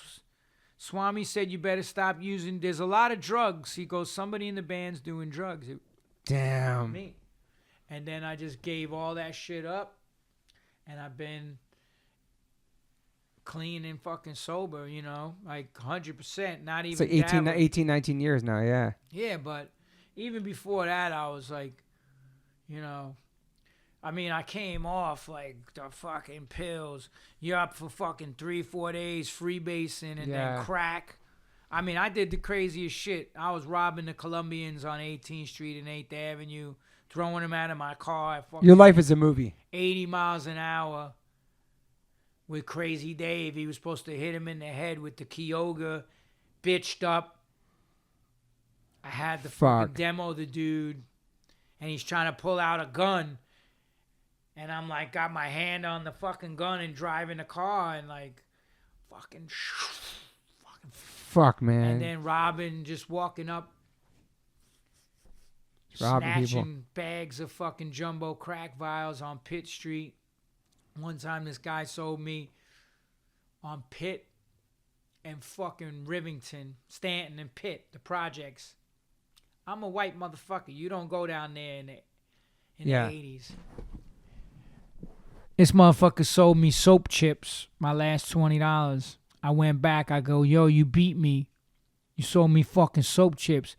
Swami said you better stop using. There's a lot of drugs. He goes, somebody in the band's doing drugs.
Damn.
Me. And then I just gave all that shit up, and I've been clean and fucking sober, you know, like 100%, not even.
It's like 18, 19 years now, yeah.
Yeah, but even before that, I was like, you know, I mean, I came off like the fucking pills. You're up for fucking 3-4 days freebasing and then crack. I mean, I did the craziest shit. I was robbing the Colombians on 18th Street and 8th Avenue, throwing them out of my car at fucking
Your life is a movie.
80 miles an hour with Crazy Dave. He was supposed to hit him in the head with the Kyoga, bitched up. I had to fucking demo the dude, and he's trying to pull out a gun. And I'm like, got my hand on the fucking gun and driving the car and like,
fuck, man.
And then Robin just walking up,
robbing
snatching
people.
bags of fucking jumbo crack vials on Pitt Street. One time this guy sold me on Pitt and fucking Rivington, Stanton and Pitt, the projects. I'm a white motherfucker. You don't go down there in the 80s. This motherfucker sold me soap chips, my last $20. I went back. I go, yo, you beat me. You sold me fucking soap chips.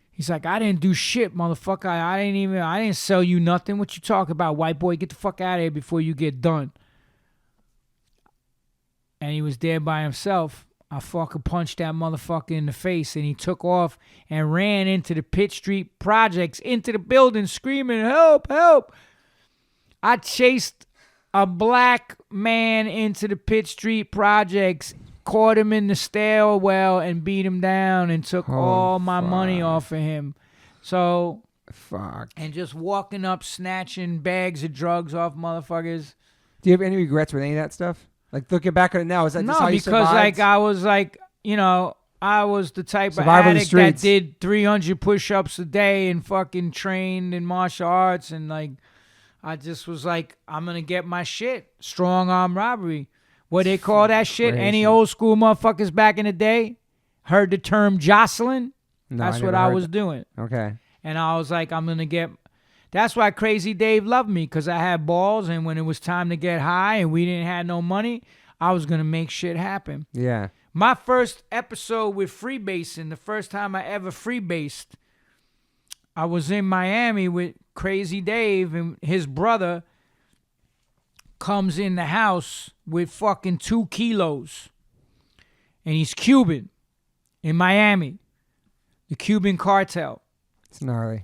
He's like, I didn't do shit, motherfucker. I didn't sell you nothing. What you talking about, white boy? Get the fuck out of here before you get done. And he was there by himself. I fucking punched that motherfucker in the face, and he took off and ran into the Pitt Street projects, into the building, screaming, help, help. I chased a black man into the Pitt Street projects, caught him in the stairwell and beat him down and took all my money off of him. So, and just walking up, snatching bags of drugs off motherfuckers.
Do you have any regrets with any of that stuff? Like looking back on it now, is that just how you survived?
No, because like I was like, you know, I was the type of addict that did 300 push-ups a day and fucking trained in martial arts, and like I just was like, I'm gonna get my shit. Strong arm robbery. What they call that shit?
Crazy.
Any old school motherfuckers back in the day? heard the term Jocelyn?
No,
That's
never
what I
heard
was
that.
doing.
Okay.
And I was like, I'm going to get... That's why Crazy Dave loved me, because I had balls, and when it was time to get high and we didn't have no money, I was going to make shit happen.
Yeah.
My first episode with freebasing, the first time I ever freebased, I was in Miami with Crazy Dave, and his brother comes in the house with fucking 2 kilos. And he's Cuban in Miami. The Cuban cartel.
It's gnarly.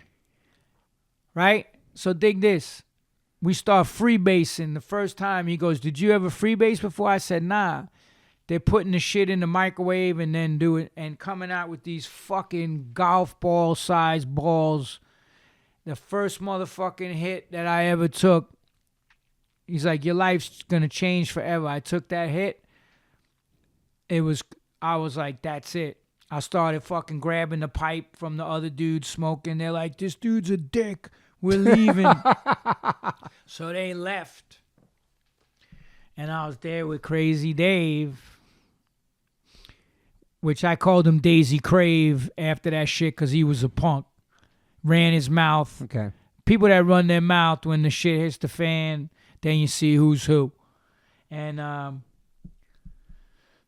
Right? So dig this. We start freebasing. The first time he goes, did you ever freebase before? I said, nah. They're putting the shit in the microwave and then do it and coming out with these fucking golf ball sized balls. The first motherfucking hit that I ever took. He's like, your life's gonna change forever. I took that hit. I was like, that's it. I started fucking grabbing the pipe from the other dudes smoking. They're like, this dude's a dick. We're leaving. So they left. And I was there with Crazy Dave, which I called him Daisy Crave after that shit because he was a punk. Ran his mouth.
Okay.
People that run their mouth when the shit hits the fan, then you see who's who. And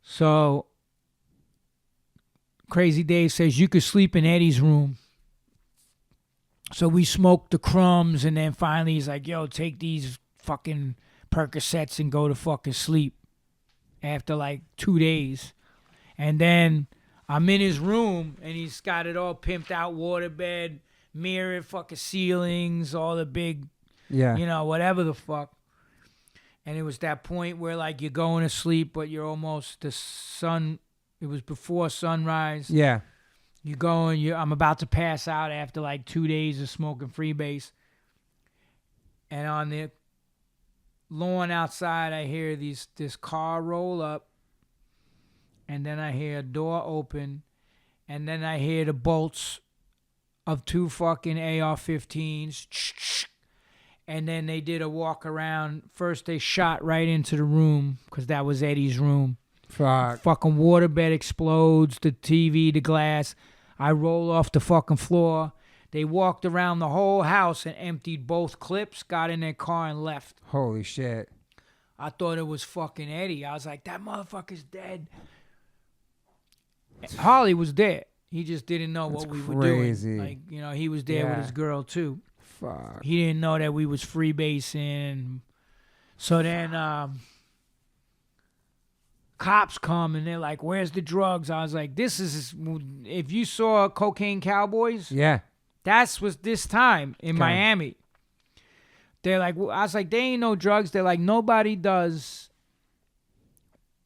so Crazy Dave says, you could sleep in Eddie's room. So we smoked the crumbs, and then finally he's like, yo, take these fucking Percocets and go to fucking sleep after like 2 days. And then I'm in his room, and he's got it all pimped out, waterbed, mirrored fucking ceilings, all the big, whatever the fuck. And it was that point where like you're going to sleep, but you're almost it was before sunrise.
Yeah.
You're going, I'm about to pass out after like 2 days of smoking freebase. And on the lawn outside, I hear this car roll up. And then I hear a door open. And then I hear the bolts of 2 fucking AR-15s. And then they did a walk around. First, they shot right into the room because that was Eddie's room.
Fuck.
Fucking waterbed explodes, the TV, the glass. I roll off the fucking floor. They walked around the whole house and emptied both clips, got in their car and left.
Holy shit.
I thought it was fucking Eddie. I was like, that motherfucker's dead. Harley was there. He just didn't know what we were doing. Like, he was there with his girl too.
Fuck.
He didn't know that we was freebasing. So then cops come and they're like, where's the drugs? I was like, if you saw Cocaine Cowboys, that was this time in Miami. They're like, I was like, they ain't no drugs. They're like, nobody does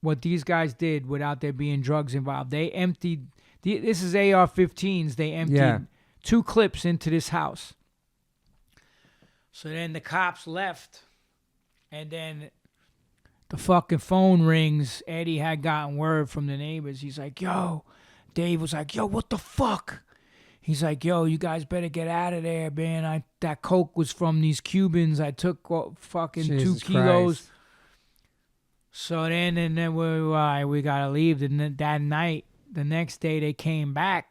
what these guys did without there being drugs involved. They emptied, this is AR-15s. They emptied 2 clips into this house. So then the cops left, and then the fucking phone rings. Eddie had gotten word from the neighbors. He's like, yo. Dave was like, yo, what the fuck? He's like, yo, you guys better get out of there, man. That coke was from these Cubans. I took fucking Jesus 2 kilos. Christ. So then we got to leave. And that night, the next day, they came back,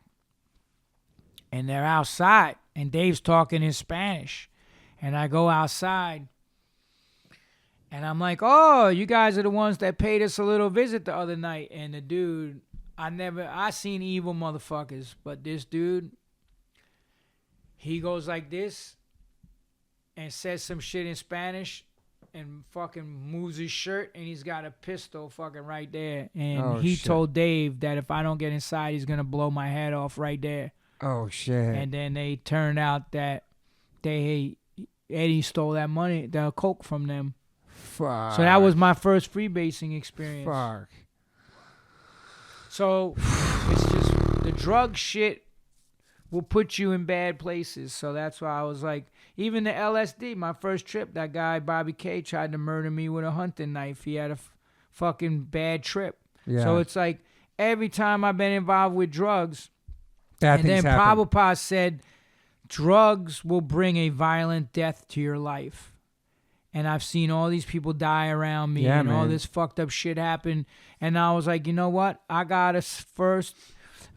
and they're outside, and Dave's talking in Spanish. And I go outside, and I'm like, oh, you guys are the ones that paid us a little visit the other night. And the dude, I seen evil motherfuckers, but this dude, he goes like this and says some shit in Spanish and fucking moves his shirt, and he's got a pistol fucking right there. And he told Dave that if I don't get inside, he's going to blow my head off right there.
Oh, shit.
And then they turned out that Eddie stole that money, the coke from them.
Fuck.
So that was my first freebasing experience.
Fuck.
So it's just the drug shit will put you in bad places. So that's why I was like, even the LSD, my first trip, that guy Bobby K tried to murder me with a hunting knife. He had a fucking bad trip. Yeah. So it's like every time I've been involved with drugs,
bad things happen.
Prabhupada said, drugs will bring a violent death to your life. And I've seen all these people die around me, and all this fucked up shit happen. And I was like, you know what? I got to first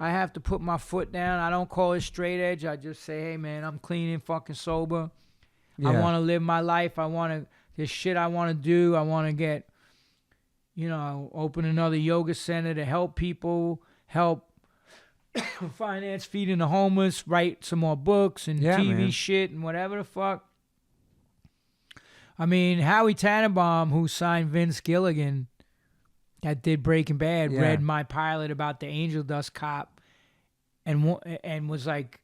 I have to put my foot down. I don't call it straight edge. I just say, hey, man, I'm clean and fucking sober.
Yeah.
I want to live my life. There's shit I want to do. I want to get, open another yoga center to help people, help finance feeding the homeless, write some more books and TV shit and whatever the fuck. I mean, Howie Tannenbaum, who signed Vince Gilligan, that did Breaking Bad, read my pilot about the Angel Dust cop and was like,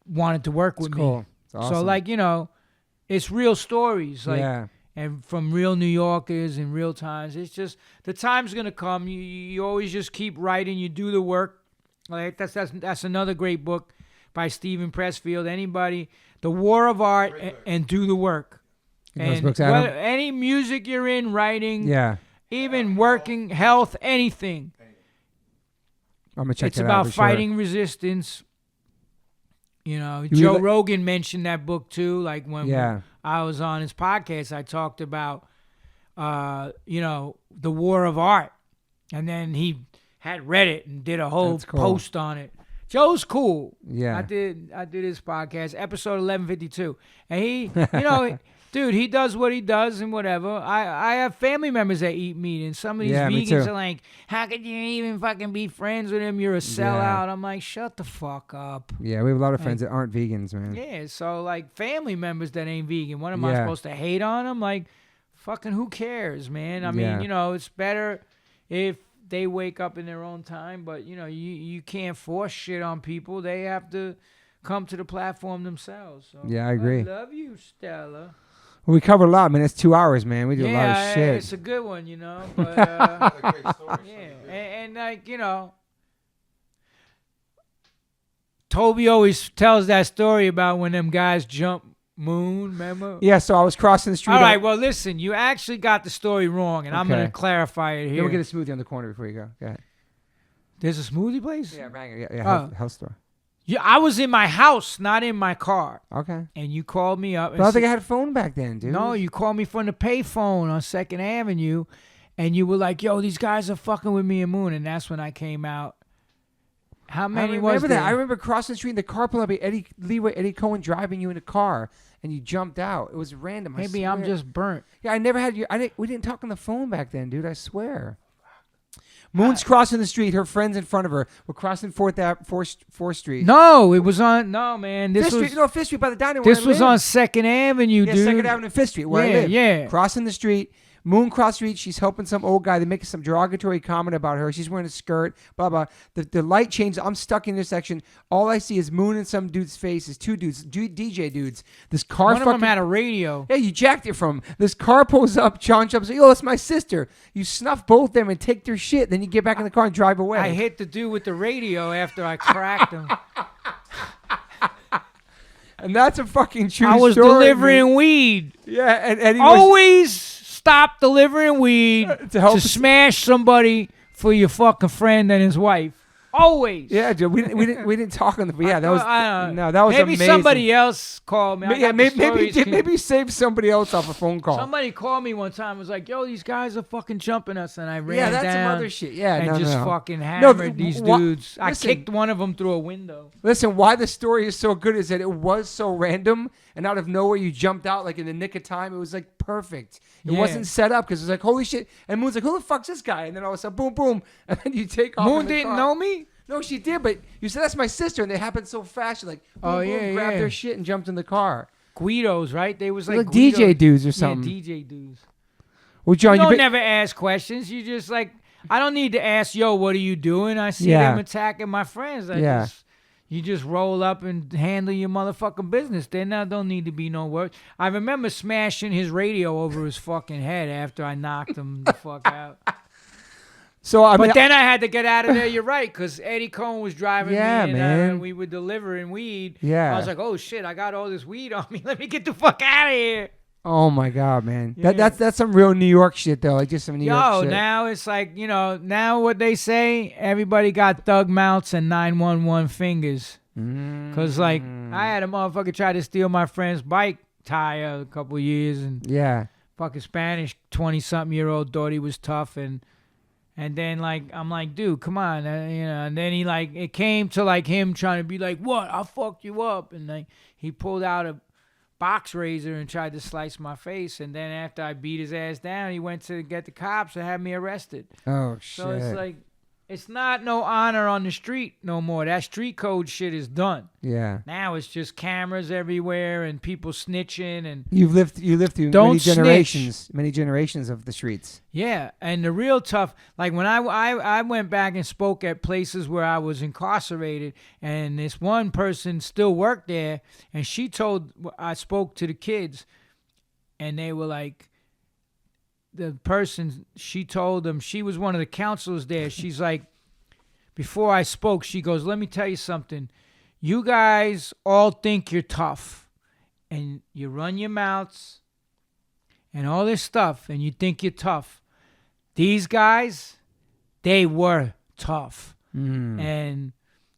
wanted to work with me.
It's awesome.
So, like, it's real stories. Like, and from real New Yorkers in real times. It's just, the time's going to come. You always just keep writing. You do the work. Like, that's another great book by Stephen Pressfield. Anybody, The War of Art, and do the work.
Those books, Adam?
Any music you're in, writing, even working, health, anything.
I'm going to check
it's
it out.
It's about
for
fighting
sure.
resistance. Joe Rogan mentioned that book too. Like when I was on his podcast, I talked about, the War of Art. And then he had read it and did a whole post on it. Joe's cool.
Yeah.
I did his podcast, episode 1152. And he, dude, he does what he does and whatever. I have family members that eat meat, and some of these vegans are like, how could you even fucking be friends with him? You're a sellout. I'm like, shut the fuck up.
Yeah, we have a lot of friends that aren't vegans, man.
Yeah, so like family members that ain't vegan. What am I supposed to hate on them? Like, fucking who cares, man? I mean, it's better if they wake up in their own time, but you can't force shit on people. They have to come to the platform themselves. So,
I agree.
I love you, Stella.
Well, we covered a lot, man. It's 2 hours, man. We do a lot of shit.
It's a good one, But and like Toby always tells that story about when them guys jump moon. Remember?
Yeah. So I was crossing the street.
All right. Well, listen. You actually got the story wrong, and I'm gonna clarify it here.
Then we'll get a smoothie on the corner before you go. Go ahead.
There's a smoothie place?
Yeah, Banger. Yeah, health store.
Yeah, I was in my house, not in my car.
Okay.
And you called me up.
But I don't think I had a phone back then, dude.
No, you called me from the payphone on 2nd Avenue, and you were like, yo, these guys are fucking with me and Moon, and that's when I came out. How many was there?
I remember crossing the street in the car pulled up, Eddie Cohen driving you in a car, and you jumped out. It was random.
Maybe I'm just burnt.
Yeah, I never had you. We didn't talk on the phone back then, dude. I swear. Moon's crossing the street. Her friends in front of her. We're crossing 4th Street.
No, it was on. No, man.
Fifth Street by the dining room.
This was on 2nd Avenue, dude.
Yeah, 2nd Avenue and 5th Street, where I live.
Yeah.
Crossing the street. Moon cross street. She's helping some old guy. They make some derogatory comment about her. She's wearing a skirt. Blah blah. The light changes. I'm stuck in this section. All I see is Moon and some dude's faces. 2 dudes, DJ dudes. This car.
One of them had a radio.
Yeah, you jacked it from. This car pulls up. John jumps. Yo, that's my sister. You snuff both them and take their shit. Then you get back in the car and drive away.
I hit the dude with the radio after I cracked him.
And that's a fucking true story.
I was delivering weed.
Yeah, and he
always stop delivering weed to smash somebody for your fucking friend and his wife. Always.
Yeah, dude. We didn't talk on the. Yeah, that was that was
maybe
amazing.
somebody else called me.
Maybe save somebody else off a phone call.
Somebody called me one time. Was like, "Yo, these guys are fucking jumping us," and I ran down.
Yeah, that's some other shit. Yeah,
and fucking hammered these dudes. I kicked one of them through a window.
Listen, why the story is so good is that it was so random, and out of nowhere you jumped out like in the nick of time. It was like perfect. It wasn't set up because it was like, holy shit. And Moon's like, who the fuck's this guy? And then all of a sudden, boom, boom, and then you take off.
Moon didn't know me.
No, she did, but you said that's my sister, and they happened so fast. You're like, boom, grabbed their shit and jumped in the car.
Guidos, right? They was like
DJ dudes or something.
Yeah, DJ dudes.
Well, John,
you never ask questions. You just like, I don't need to ask, yo, what are you doing? I see them attacking my friends. You just roll up and handle your motherfucking business. Then there don't need to be no words. I remember smashing his radio over his fucking head after I knocked him the fuck out. But then I had to get out of there. You're right, because Eddie Cohen was driving me, and we were delivering weed.
Yeah,
I was like, oh shit, I got all this weed on me. Let me get the fuck out of here.
Oh my god, man, that's some real New York shit though, like just some New York shit.
Now it's like now what they say, everybody got thug mounts and 911 fingers. Because like I had a motherfucker try to steal my friend's bike tire a couple of years, and fucking Spanish 20-something-year-old thought he was tough, and And then like I'm like, dude, come on, And then he like it came to like him trying to be like, what? I fucked you up, and like he pulled out a box razor and tried to slice my face. And then after I beat his ass down, he went to get the cops and had me arrested.
Oh shit!
So it's like. It's not no honor on the street no more. That street code shit is done.
Yeah.
Now it's just cameras everywhere and people snitching and
you lived through many generations of the streets.
Yeah, and the real tough, like when I went back and spoke at places where I was incarcerated, and this one person still worked there, and I spoke to the kids, and they were like. The person, she told them, she was one of the counselors there. She's like, before I spoke, she goes, let me tell you something. You guys all think you're tough and you run your mouths and all this stuff and you think you're tough. These guys, they were tough. And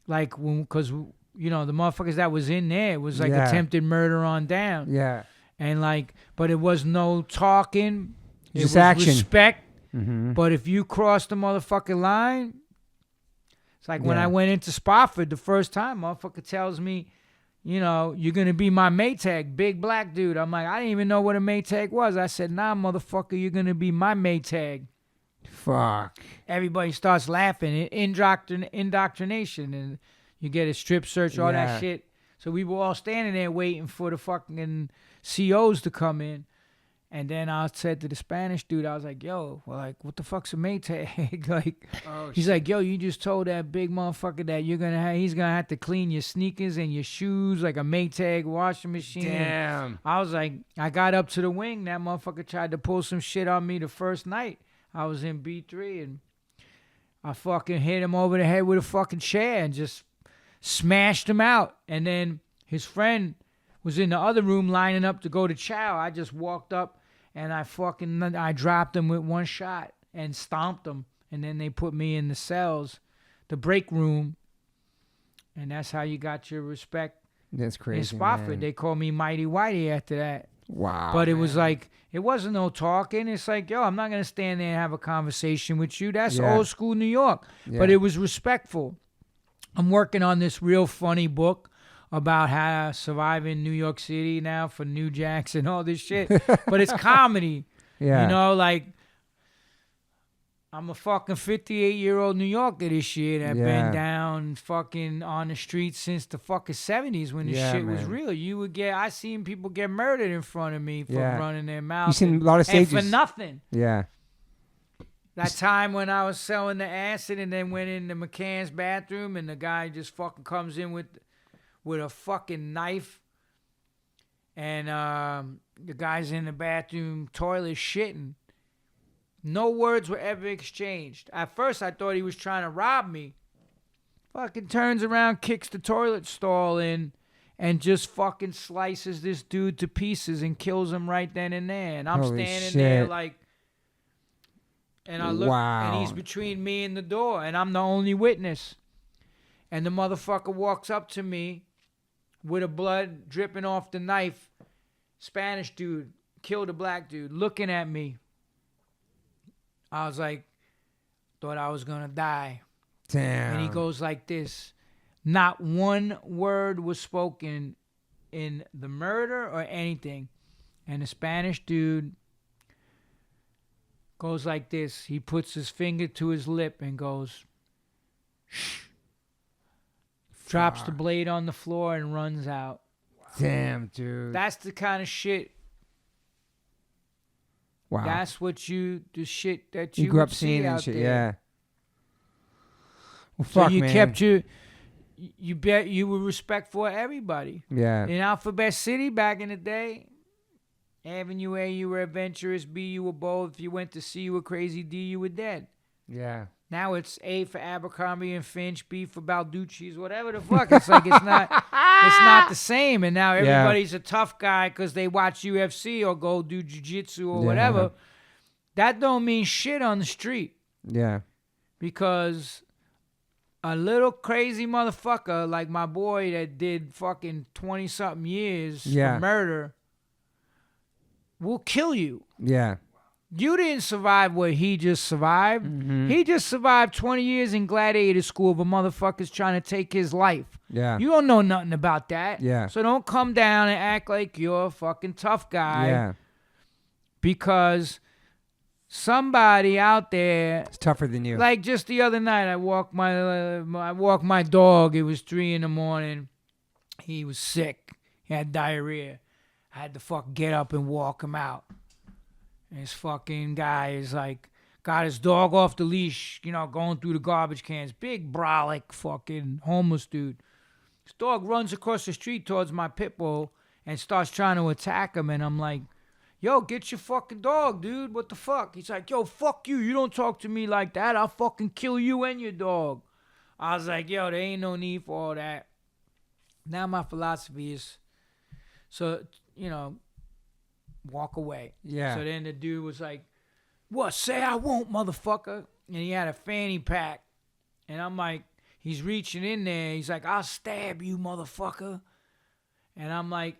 like, because, the motherfuckers that was in there, it was like attempted murder on down.
Yeah.
And like, but it was no talking. It was
action.
Respect, but if you cross the motherfucking line, it's like when I went into Spofford the first time, motherfucker tells me, you're going to be my Maytag, big black dude. I'm like, I didn't even know what a Maytag was. I said, nah, motherfucker, you're going to be my Maytag.
Fuck.
Everybody starts laughing. Indoctrination, and you get a strip search, all that shit. So we were all standing there waiting for the fucking COs to come in. And then I said to the Spanish dude, I was like, yo, well, like, what the fuck's a Maytag? Like, he's like, yo, you just told that big motherfucker that he's going to have to clean your sneakers and your shoes like a Maytag washing machine.
Damn.
I was like, I got up to the wing. That motherfucker tried to pull some shit on me the first night. I was in B3 and I fucking hit him over the head with a fucking chair and just smashed him out. And then his friend was in the other room lining up to go to chow. I just walked up. And I dropped him with one shot and stomped him. And then they put me in the cells, the break room. And that's how you got your respect.
That's crazy,
in Spofford.
man.
They called me Mighty Whitey after that.
Wow.
But it was like, it wasn't no talking. It's like, yo, I'm not going to stand there and have a conversation with you. That's old school New York. Yeah. But it was respectful. I'm working on this real funny book about how to survive in New York City now for New Jacks and all this shit. But it's comedy.
Yeah.
Like, I'm a fucking 58-year-old New Yorker this year that been down fucking on the streets since the fucking 70s when this shit was real. I seen people get murdered in front of me for running their mouth.
You seen a lot of stages.
And for nothing.
Yeah.
That time when I was selling the acid and then went into McCann's bathroom and the guy just fucking comes in with a fucking knife, and the guy's in the bathroom toilet shitting. No words were ever exchanged. At first, I thought he was trying to rob me. Fucking turns around, kicks the toilet stall in, and just fucking slices this dude to pieces and kills him right then and there. And I'm standing there like, and I look, and he's between me and the door, and I'm the only witness. And the motherfucker walks up to me with a blood dripping off the knife. Spanish dude killed a black dude looking at me. I was like, thought I was going to die.
Damn.
And he goes like this. Not one word was spoken in the murder or anything. And the Spanish dude goes like this. He puts his finger to his lip and goes, shh. Drops the blade on the floor and runs out.
Damn, dude.
That's the kind of shit.
Wow.
That's the shit that you
grew up
see
seeing
out
and shit.
there.
Yeah. Well,
so
fuck,
you
man.
kept you were respectful of everybody.
Yeah.
In Alphabet City back in the day, Avenue A, you were adventurous. B, you were bold. If you went to C, you were crazy. D, you were dead.
Yeah.
Now it's A for Abercrombie and Finch, B for Balducci's, whatever the fuck. It's like it's not the same. And now everybody's a tough guy because they watch UFC or go do jiu-jitsu or whatever. That don't mean shit on the street.
Yeah.
Because a little crazy motherfucker like my boy that did fucking 20-something years for murder will kill you.
Yeah.
You didn't survive what he just survived.
Mm-hmm.
He just survived 20 years in gladiator school of a motherfucker's trying to take his life.
Yeah.
You don't know nothing about that.
Yeah.
So don't come down and act like you're a fucking tough guy.
Yeah.
Because somebody out there,
It's tougher than you.
like just the other night, I walked my dog. It was 3 a.m. He was sick. He had diarrhea. I had to fucking get up and walk him out. And this fucking guy is like, got his dog off the leash, going through the garbage cans. Big brolic fucking homeless dude. His dog runs across the street towards my pit bull and starts trying to attack him. And I'm like, yo, get your fucking dog, dude. What the fuck? He's like, yo, fuck you. You don't talk to me like that. I'll fucking kill you and your dog. I was like, yo, there ain't no need for all that. Now my philosophy is, walk away.
Yeah.
So then the dude was like, what? Say I won't, motherfucker. And he had a fanny pack. And I'm like, he's reaching in there. He's like, I'll stab you, motherfucker. And I'm like,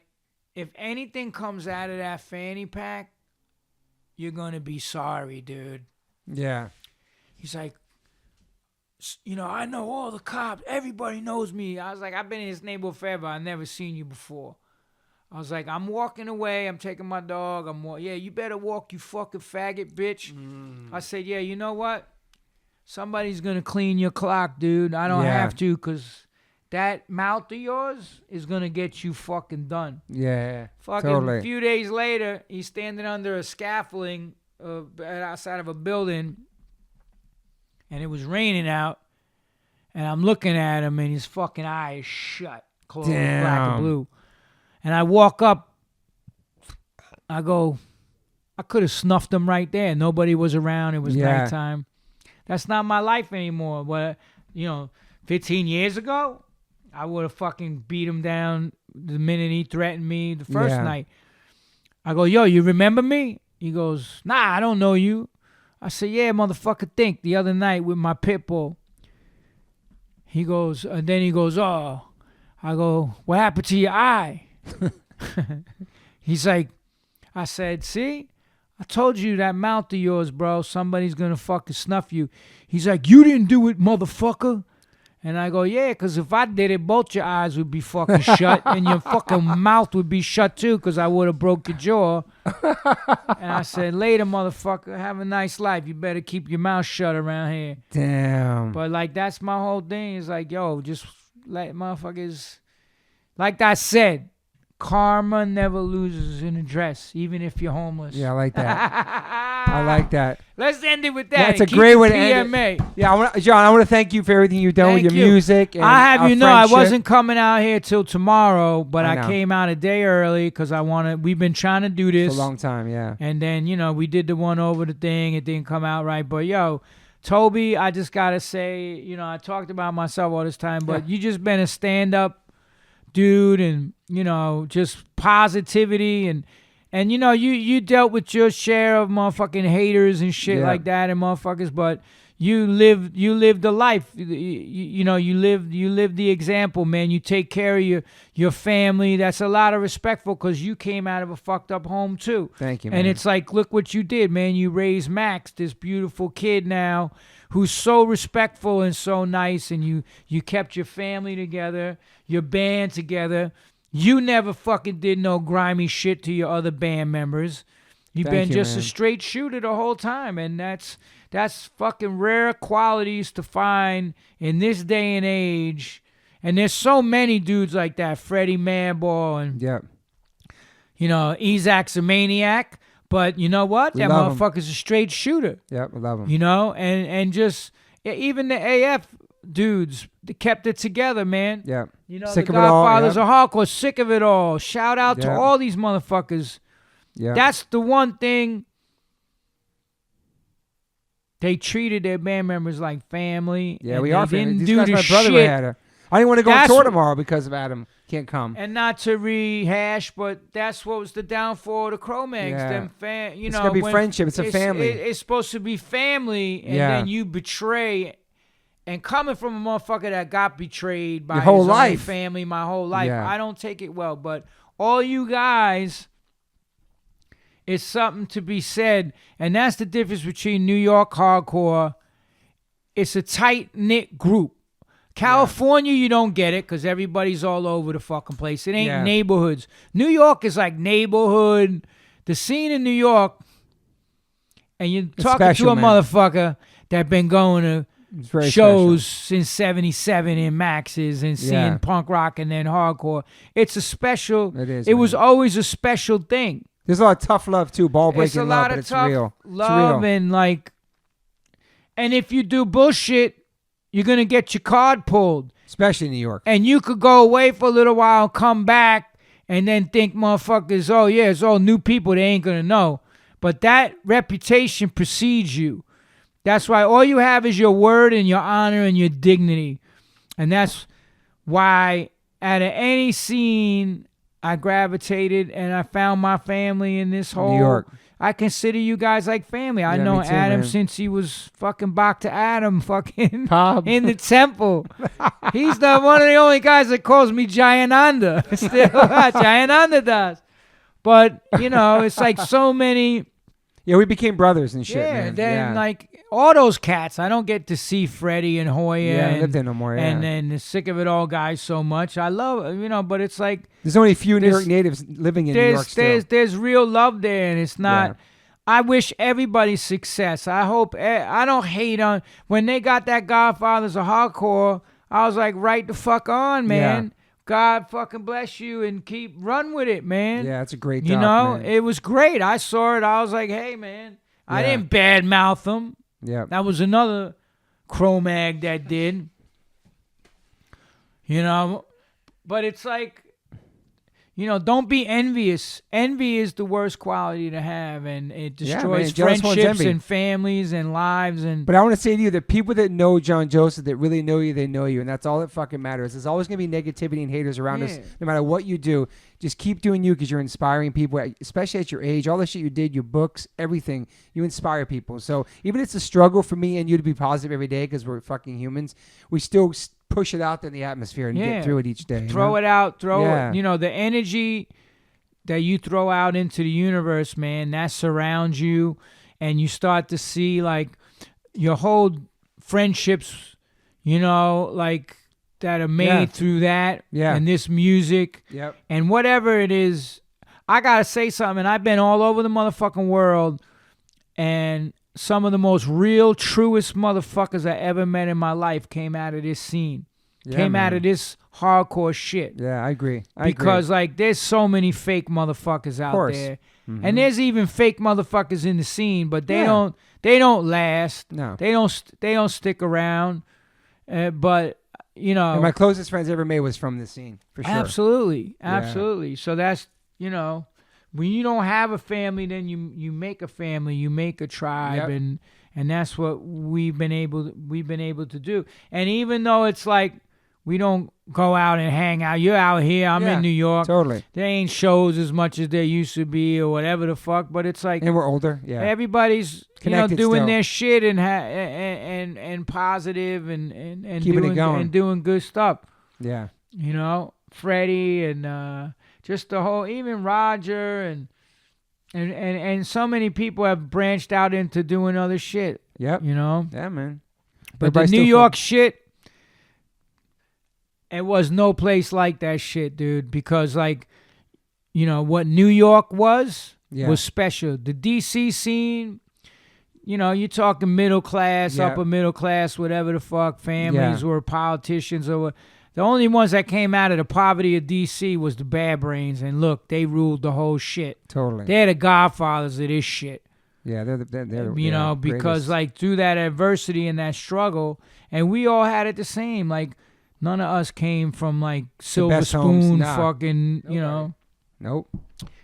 if anything comes out of that fanny pack, you're going to be sorry, dude.
Yeah.
He's like, I know all the cops. Everybody knows me. I was like, I've been in this neighborhood forever. I've never seen you before. I was like, I'm walking away. I'm taking my dog. Yeah, you better walk, you fucking faggot, bitch. I said, yeah, you know what? Somebody's going to clean your clock, dude. I don't have to, because that mouth of yours is going to get you fucking done.
Yeah.
Fucking
totally.
A few days later, he's standing under a scaffolding outside of a building, and it was raining out, and I'm looking at him, and his fucking eye is shut, closed, black and blue. And I walk up, I go, I could have snuffed him right there. Nobody was around. It was nighttime. That's not my life anymore. But, 15 years ago, I would have fucking beat him down the minute he threatened me the first night. I go, yo, you remember me? He goes, nah, I don't know you. I said, yeah, motherfucker, think the other night with my pit bull. He goes, oh. I go, what happened to your eye? He's like, I said, see, I told you that mouth of yours, bro, somebody's gonna fucking snuff you. He's like, you didn't do it, motherfucker. And I go, yeah, because if I did it, both your eyes would be fucking shut and your fucking mouth would be shut too, because I would have broke your jaw. And I said, later, motherfucker, have a nice life. You better keep your mouth shut around here.
Damn.
But like, that's my whole thing. It's like, yo, just let motherfuckers, like I said, karma never loses an address, even if you're homeless.
Yeah, I like that. I like that.
Let's end it with that.
That's a great way to end
PMA.
it. Yeah, John, I want to thank you for everything you've done with your music. And
I have
our
you know, I
friendship.
wasn't coming out here till tomorrow, but
I
I
know.
came out a day early because we've been trying to do this
for a long time. Yeah.
And then, we did the one over the thing. It didn't come out right. But, yo, Toby, I just got to say, I talked about myself all this time, but you just been a stand-up dude, and just positivity, and you dealt with your share of motherfucking haters and shit like that and motherfuckers, but you lived the life. You live the example, man. You take care of your family. That's a lot of respectful, because you came out of a fucked up home too.
Thank you, man.
And it's like, look what you did, man. You raised Max, this beautiful kid now, who's so respectful and so nice, and you kept your family together, your band together. You never fucking did no grimy shit to your other band members. You've been just a straight shooter the whole time, and that's fucking rare qualities to find in this day and age. And there's so many dudes like that, Freddie Manball, and Ezak's a maniac. But you know what? That motherfucker's a straight shooter.
Yep, I love him.
And just even the AF dudes, they kept it together, man.
Yeah.
The Godfathers are hardcore, sick of it all. Shout out to all these motherfuckers. Yeah. That's the one thing. They treated their band members like family.
Yeah, we are family.
Didn't
These
do
guys,
the
my brother
shit.
had her. I didn't want to go on tour tomorrow because of Adam. Can't come.
And not to rehash, but that's what was the downfall of the Cro-Mags.
Yeah.
Them
it's gonna be friendship. It's a family.
It's supposed to be family, and then you betray. And coming from a motherfucker that got betrayed by
your whole
his
life,
own family, my whole life, I don't take it well. But all you guys, is something to be said. And that's the difference between New York hardcore. It's a tight-knit group. California, you don't get it because everybody's all over the fucking place. It ain't neighborhoods. New York is like neighborhood. The scene in New York, and you're talking to a motherfucker that been going to shows since 77 in Max's and seeing punk rock and then hardcore. It's a special. It was always a special thing.
There's a lot of tough love too, ball breaking love, but it's real.
Love and like, and if you do bullshit, you're gonna get your card pulled.
Especially in New York.
And you could go away for a little while, come back, and then think motherfuckers, oh yeah, it's all new people, they ain't gonna know. But that reputation precedes you. That's why all you have is your word and your honor and your dignity. And that's why out of any scene I gravitated and I found my family in this whole...
New York.
I consider you guys like family. I know Adam since he was fucking Bach to Adam fucking in the temple. He's one of the only guys that calls me Jayananda. Still, Jayananda does. But, it's like so many...
Yeah, we became brothers and shit, man.
Then like all those cats, I don't get to see Freddie and Hoya.
Yeah, I live there no more. Yeah.
And then the Sick of It All guys so much. I love, but it's like
there's only a few New York natives living in New York still.
There's real love there, and it's not. Yeah. I wish everybody success. I hope. I don't hate on when they got that Godfathers of Hardcore. I was like, right the fuck on, man. Yeah. God fucking bless you and run with it, man.
Yeah, it's a great doc, man.
It was great. I saw it. I was like, hey, man. Yeah. I didn't badmouth them.
Yeah.
That was another Cro-Mag that did. But it's like, don't be envious. Envy is the worst quality to have, and it destroys friendships and families and lives. But
I want to say to you that people that know John Joseph, that really know you, they know you, and that's all that fucking matters. There's always going to be negativity and haters around us, no matter what you do. Just keep doing you because you're inspiring people, especially at your age. All the shit you did, your books, everything, you inspire people. So even if it's a struggle for me and you to be positive every day because we're fucking humans, we still push it out there in the atmosphere and get through it each day.
Throw it out. The energy that you throw out into the universe, man, that surrounds you, and you start to see like your whole friendships, like that are made through that and this music and whatever it is. I gotta say something. I've been all over the motherfucking world, and some of the most real, truest motherfuckers I ever met in my life came out of this scene. Came out of this hardcore shit.
Yeah, I agree.
Because like there's so many fake motherfuckers out there. Mm-hmm. And there's even fake motherfuckers in the scene, but they don't last.
No.
They don't stick around. But
and my closest friends ever made was from this scene, for sure.
Absolutely. So that's when you don't have a family, then you make a family, you make a tribe, and that's what we've been able to do. And even though it's like we don't go out and hang out, you're out here, I'm in New York.
Totally.
There ain't shows as much as there used to be or whatever the fuck, but it's like,
and we're older. Yeah.
Everybody's
connected
doing
still.
Their shit and positive and
keeping it going
and doing good stuff.
Yeah.
Freddie and just the whole, even Roger and so many people have branched out into doing other shit.
Yep.
Yeah,
man.
But everybody's the New York shit, it was no place like that shit, dude. Because what New York was special. The DC scene, you're talking middle class, upper middle class, whatever the fuck, families or politicians or the only ones that came out of the poverty of D.C. was the Bad Brains, and look, they ruled the whole shit.
Totally.
They're the godfathers of this shit.
Yeah, they're
because
greatest.
Like through that adversity and that struggle, and we all had it the same. Like none of us came from like silver spoon, fucking,
Nope.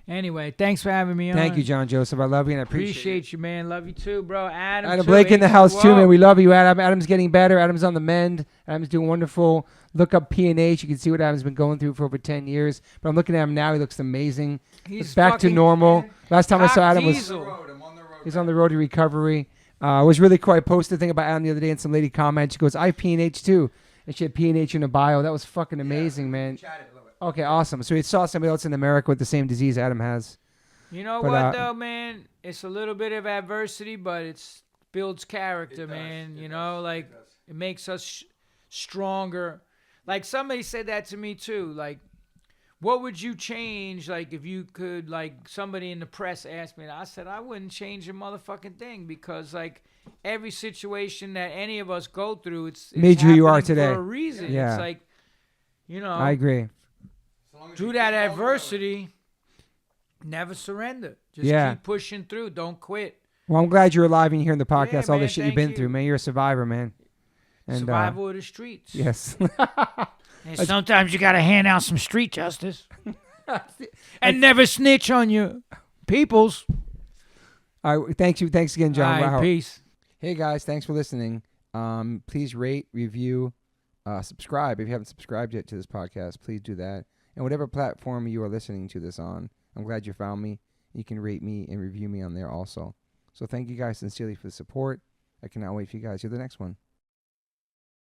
Anyway, thanks for having me on.
Thank you, John Joseph. I love you and I appreciate
you, man. Love you too, bro. Adam
Blake in the house too, man. We love you, Adam. Adam's getting better. Adam's on the mend. Adam's doing wonderful. Look up P&H. You can see what Adam's been going through for over 10 years. But I'm looking at him now. He looks amazing. He's back to normal. Last time I saw Adam was... He's on the road to recovery. It was really cool. I posted a thing about Adam the other day and some lady commented. She goes, I have P&H too. And she had P&H in her bio. That was fucking amazing, man. Okay, awesome. So he saw somebody else in America with the same disease Adam has.
You know
But,
what though, man? It's a little bit of adversity, but it builds character,
It does.
man.
It
You
does.
know,
It
like
does.
it makes us stronger. Like somebody said that to me too. Like, what would you change? Like, if you could, like, somebody in the press asked me that. I said I wouldn't change a motherfucking thing because, like, every situation that any of us go through, it's
Made you who you are
happening
today.
for a reason.
Yeah.
It's like, you know,
I agree.
As long as
through
you
that
keep on going.
adversity, never surrender. Just
Yeah.
keep pushing through. Don't quit.
Well, I'm glad you're alive and you're hearing the podcast.
Yeah,
all the
man,
shit you've
thank
been through,
you.
man. You're a survivor, man. And,
Survival of the streets.
Yes.
And sometimes you got to hand out some street justice. And never snitch on your peoples.
All right. Thanks again, John.
All right,
Wow.
peace.
Hey guys, thanks for listening. Please rate, review, subscribe. If you haven't subscribed yet to this podcast, please do that. And whatever platform you are listening to this on, I'm glad you found me. You can rate me and review me on there also. So thank you guys sincerely for the support. I cannot wait for you guys to hear the next one.